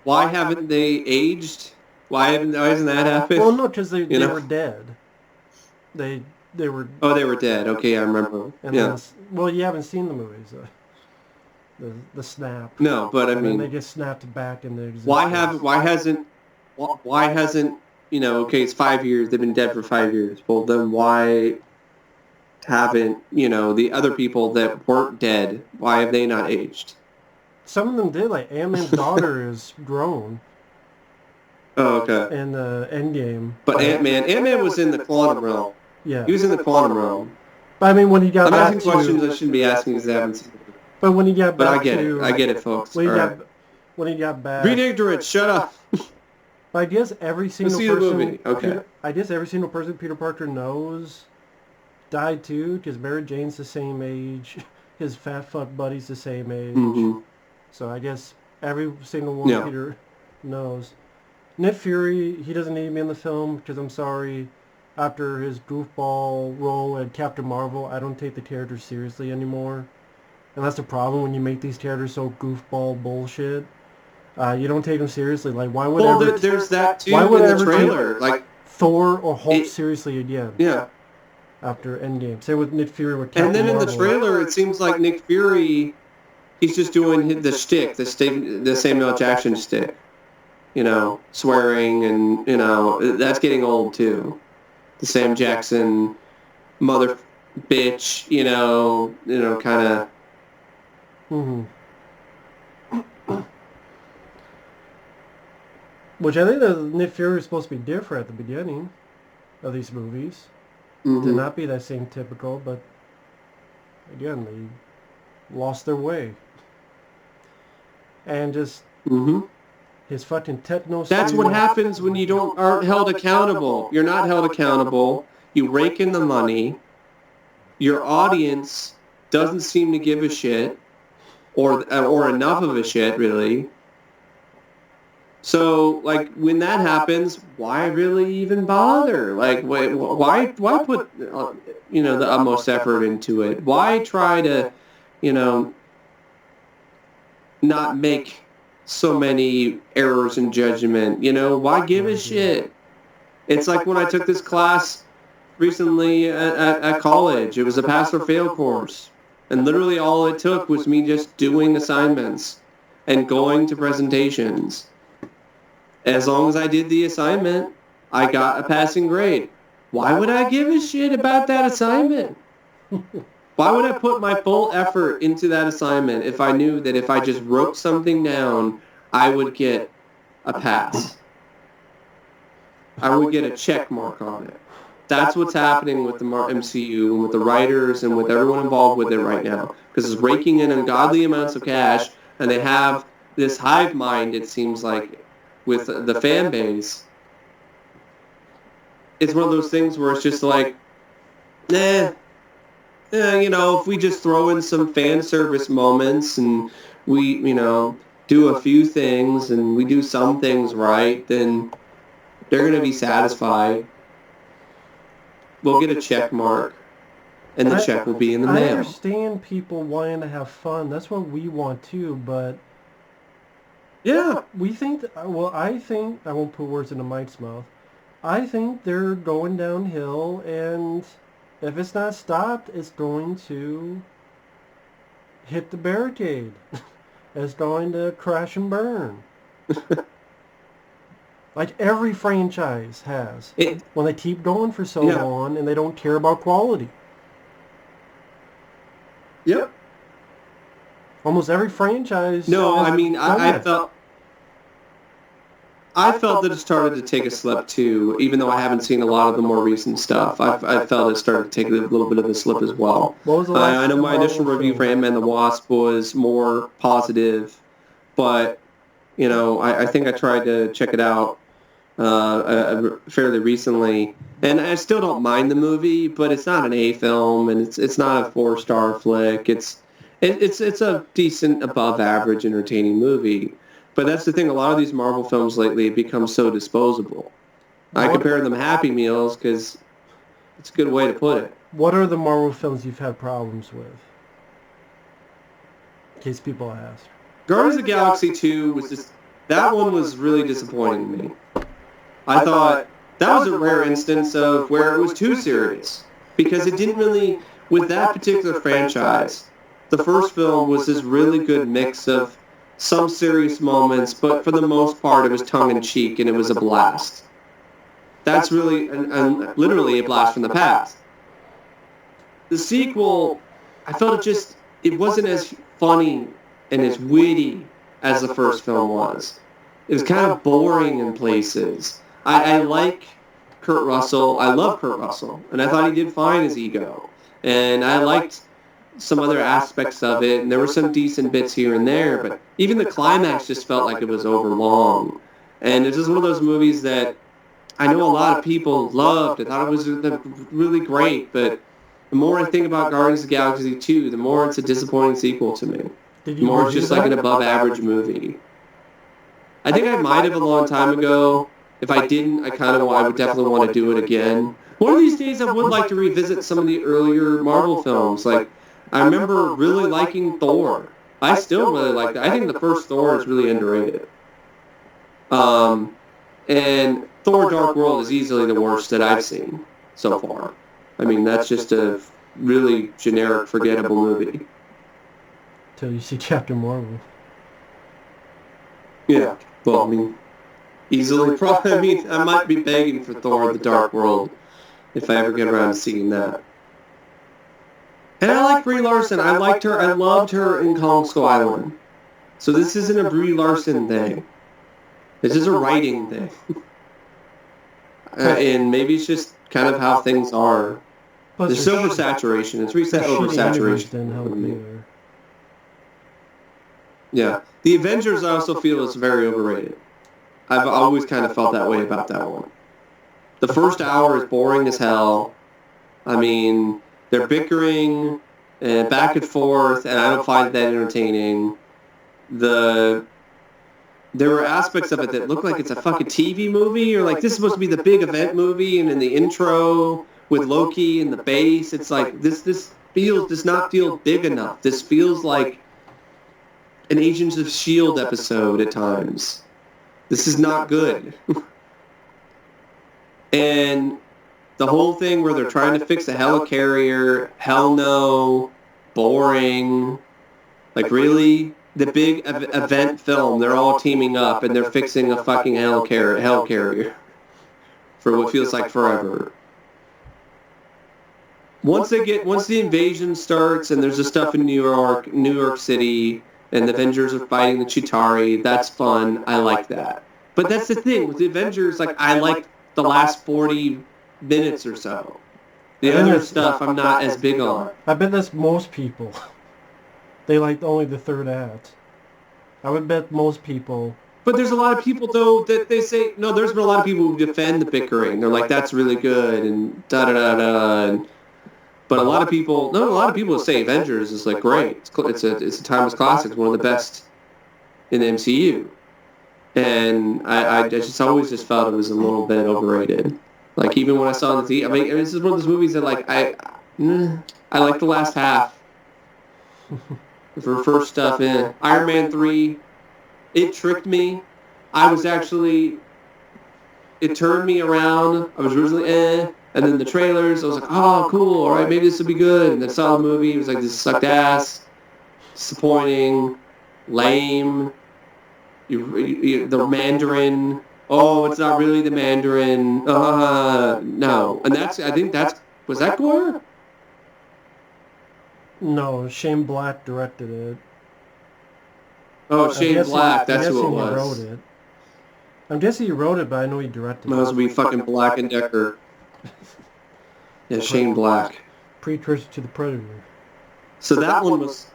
why haven't they aged? Why hasn't that happened? Well, no, because You they know? were dead. They were. Oh, they were dead. Okay, I remember. And Yeah. then, well, you haven't seen the movies, the snap. No, but I And then mean, they get snapped back into existence. why hasn't okay, it's 5 years. They've been dead for 5 years. Well, then why haven't the other people that weren't dead? Why have they not aged? Some of them did. Like Ant-Man's daughter is grown Oh, okay. in the Endgame. But Ant-Man was in the quantum realm. Yeah. He was in the quantum realm. But I mean, when he got I'm back asking questions I shouldn't be asking because I haven't seen it. But when he got But back I get it. I get it, folks. When he, All got, right. when he got back... Read ignorant. Shut up. I guess every single see the person... movie. Okay. I guess every single person Peter Parker knows died too, because Mary Jane's the same age. His fat fuck buddy's the same age. Mm-hmm. So I guess every single one Yeah. Peter knows. Nick Fury, he doesn't need me in the film, because I'm sorry, after his goofball role at Captain Marvel, I don't take the character seriously anymore. And that's the problem when you make these characters so goofball bullshit. You don't take them seriously. Like, why would there's that too why would in I the ever trailer. take Like Thor or Hulk seriously again? Yeah. After Endgame. Same with Nick Fury with Captain And then in Marvel. the trailer, it seems like Nick Fury, he's just doing the shtick, the Samuel Jackson shtick. Swearing and, that's getting old too. The Sam Jackson mother bitch, kind of. Mm-hmm. Which I think that Nick Fury is supposed to be different at the beginning of these movies. Mm-hmm. To not be that same typical, but again, they lost their way. And just his fucking techno. That's what happens when you aren't held accountable. You're not held accountable. You rake in the money. Your audience doesn't seem to give a shit, or enough of a shit, really. So, like, when that happens, why really even bother? Like, why put the utmost effort into it? Why try to, not make so many errors in judgment? Why give a shit? It's like when I took this class recently at college. It was a pass or fail course. And literally all it took was me just doing assignments and going to presentations. As long as I did the assignment, I got a passing grade. Why would I give a shit about that assignment? Why would I put my full effort into that assignment if I knew that if I just wrote something down, I would get a pass? I would get a check mark on it. That's what's happening with the MCU and with the writers and with everyone involved with it right now. Because it's raking in ungodly amounts of cash, and they have this hive mind, it seems like, with the fan base. It's one of those things where it's just like, if we just throw in some fan service moments and we, do a few things and we do some things right, then they're going to be satisfied. We'll get a check mark, and the check will be in the mail. I understand people wanting to have fun. That's what we want too, but... Yeah. We think... I think... I won't put words into Mike's mouth. I think they're going downhill, and if it's not stopped, it's going to hit the barricade. It's going to crash and burn. Like every franchise has. When they keep going for so long and they don't care about quality. Yep. Almost every franchise... No, I mean, I felt that it started to take a slip too, even though I haven't seen a lot of the more recent stuff. I felt it started to take a little bit of a slip as well. What was the last I know my initial review for Ant-Man and the Wasp was more positive, but, I think I tried to check it out fairly recently, and I still don't mind the movie, but it's not an A film, and it's not a 4-star flick. It's a decent, above average, entertaining movie. But that's the thing. A lot of these Marvel films lately have become so disposable. I compare them Happy Meals because it's a good way to put it. What are the Marvel films you've had problems with? In case people ask. Guardians of the Galaxy 2 was just that one was really disappointing to me. I thought that was a rare instance of where it was too serious. Because it didn't really, with that particular franchise, the first film was this really good mix of some serious moments, but for the most part it was tongue-in-cheek and it was a blast. That's really, literally a blast from the past. The sequel, I felt it wasn't as funny and as witty as the first film was. It was kind of boring in places. I like Kurt Russell. I love Kurt Russell, and I thought he did fine as Ego. And I liked some other aspects of it, and there were some decent bits here and there, but even the climax just felt like it was over long. And it's just one of those movies that I know a lot of people loved. I thought it was really great, but the more I think about Guardians of the Galaxy 2, the more it's a disappointing sequel to me. The more it's just like an above-average movie. I think I might have a long time ago. If I didn't, I would definitely want to do it again. One of these days, I would like to revisit some of the earlier Marvel films. Like, I remember really liking Thor. I still really like that. I think the first Thor is really underrated. And Thor: Dark World is easily the worst that I've seen so far. I mean, that's just a really generic, forgettable movie. Till you see Captain Marvel. Yeah, well, I mean, easily. I mean, I might be begging for Thor: The Dark World if I ever get around to seeing that. And I like Brie Larson. I liked her. I loved her in Kong Skull Island. So this isn't a Brie Larson thing. This is a writing thing. And maybe it's just kind of how things are. There's oversaturation. It's reset oversaturation. Yeah. The Avengers I also feel is very overrated. I've always kind of felt that way about that one. The first hour is boring as hell. I mean, they're bickering and back and forth, and I don't find that entertaining. There were aspects of it that look like it's a fucking TV movie, or like this is supposed to be the big event movie, and in the intro with Loki and the bass, it's like this does not feel big enough. This feels like an Agents of S.H.I.E.L.D. episode at times. This is not good. And the whole thing where they're trying to fix a helicarrier, hell no, boring. Like really? The big event film, they're all teaming up and they're fixing a fucking helicarrier for what feels like forever. Once the invasion starts and there's the stuff in New York City, and the Avengers are fighting the Chitauri, that's fun. I like that. But that's the thing with the Avengers. Like I like the last 40 minutes or so. The other stuff I'm not as big on. I bet that's most people. They like only the third act. I would bet most people. But there's a lot of people though that they say no. There's been a lot of people who defend the bickering. They're like that's really good and da da da da. But a lot of people say Avengers is like great. It's a timeless classic. It's one of the best in the MCU. And I just always just felt it was a little bit overrated. Like even when I saw the TV, I mean this is one of those movies that like I like the last half. For first stuff in Iron Man 3, it tricked me. It turned me around. I was originally and then the trailers, I was like, oh, cool, all right, maybe this will be good. And then I saw the movie, it was like, this sucked ass, disappointing, lame, the Mandarin, oh, it's not really the Mandarin, no. And was that Gore? No, Shane Black directed it. Oh, Shane Black, that's who it was. He wrote it. I'm guessing he wrote it, but I know he directed it. Must be fucking Black and Decker. Yeah, Shane Black. Precursor to the Predator. So that one's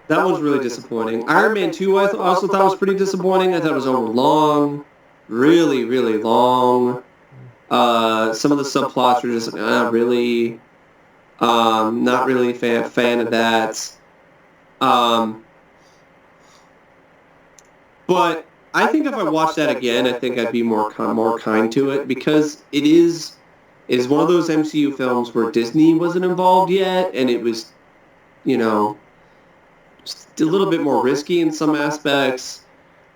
really disappointing. Iron Man 2 I also thought was pretty disappointing. I thought it was over long. Really, really long. Some of the subplots were just like, really... not really a fan of that. But I think if I watched that again, I think I'd be more kind to it because it is one of those MCU films where Disney wasn't involved yet, and it was, just a little bit more risky in some aspects.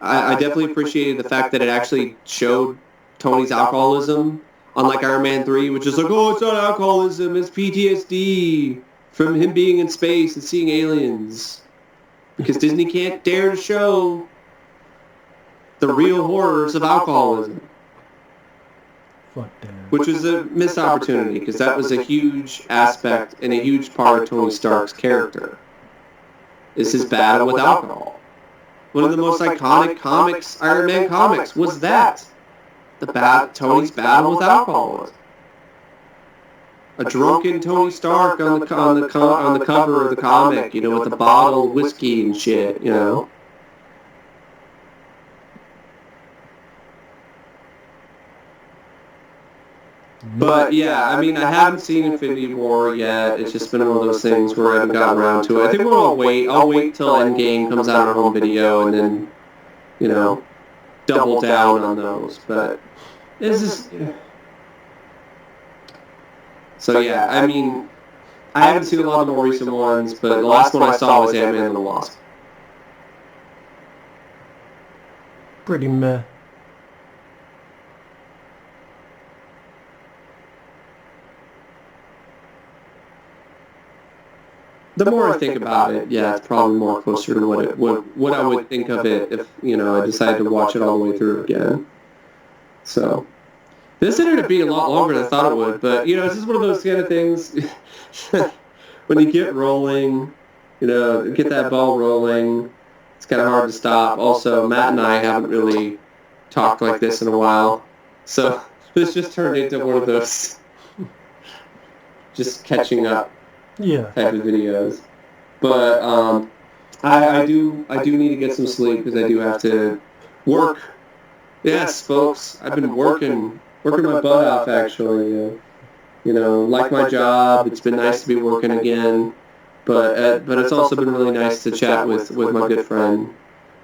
I definitely appreciated the fact that it actually showed Tony's alcoholism, unlike Iron Man 3, which is like, oh, it's not alcoholism, it's PTSD from him being in space and seeing aliens. Because Disney can't dare to show the real horrors of alcoholism. Fuck that. Which was a missed opportunity, because that was a huge aspect and a huge part of Tony Stark's character. Is his battle with alcohol. One of the most iconic comics, Iron Man comics, was that. Tony's battle with alcoholism. A drunken Tony Stark on the cover of the comic, you know, with a bottle of whiskey and shit, you know. But yeah, I mean, I haven't seen Infinity War yet. It's just been one of those things where I haven't gotten around to it. I think I'll wait till Endgame comes out on home video and then, you know, double down on those. But it's just... So yeah, I mean, I haven't seen a lot of the more recent ones, but the last one I saw was Ant-Man and the Wasp. Pretty meh. The more I think about it, yeah, it's probably more closer to what I would think of it if, you know, I decided to watch it all the way through again. So, this ended up being a lot longer than I thought it would, but, you know, it's just one of those kind of things, when you get rolling, you know, get that ball rolling, it's kind of hard to stop. Also, Matt and I haven't really talked like this in a while, so this just turned into one of those just catching up type of videos. But I do need to get some sleep because I do have to work. Yes, folks, I've been working my butt off actually. You know, like my job. It's been nice to be working again, but it's also been really nice to chat with my good friend,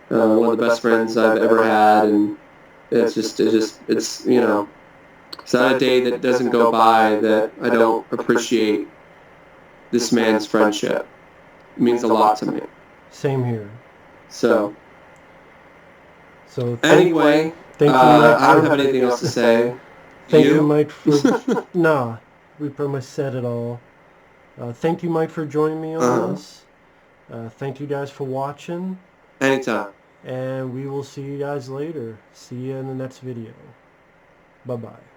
one of the best friends I've ever had, and it's you know, it's not a day that doesn't go by that I don't appreciate this man's friendship. It means a lot to me. Same here. So thank anyway, you, Mike. I don't have anything else to say. Thank you, Mike, for... Nah, we pretty much said it all. Thank you, Mike, for joining me on this. Thank you guys for watching. Anytime. And we will see you guys later. See you in the next video. Bye-bye.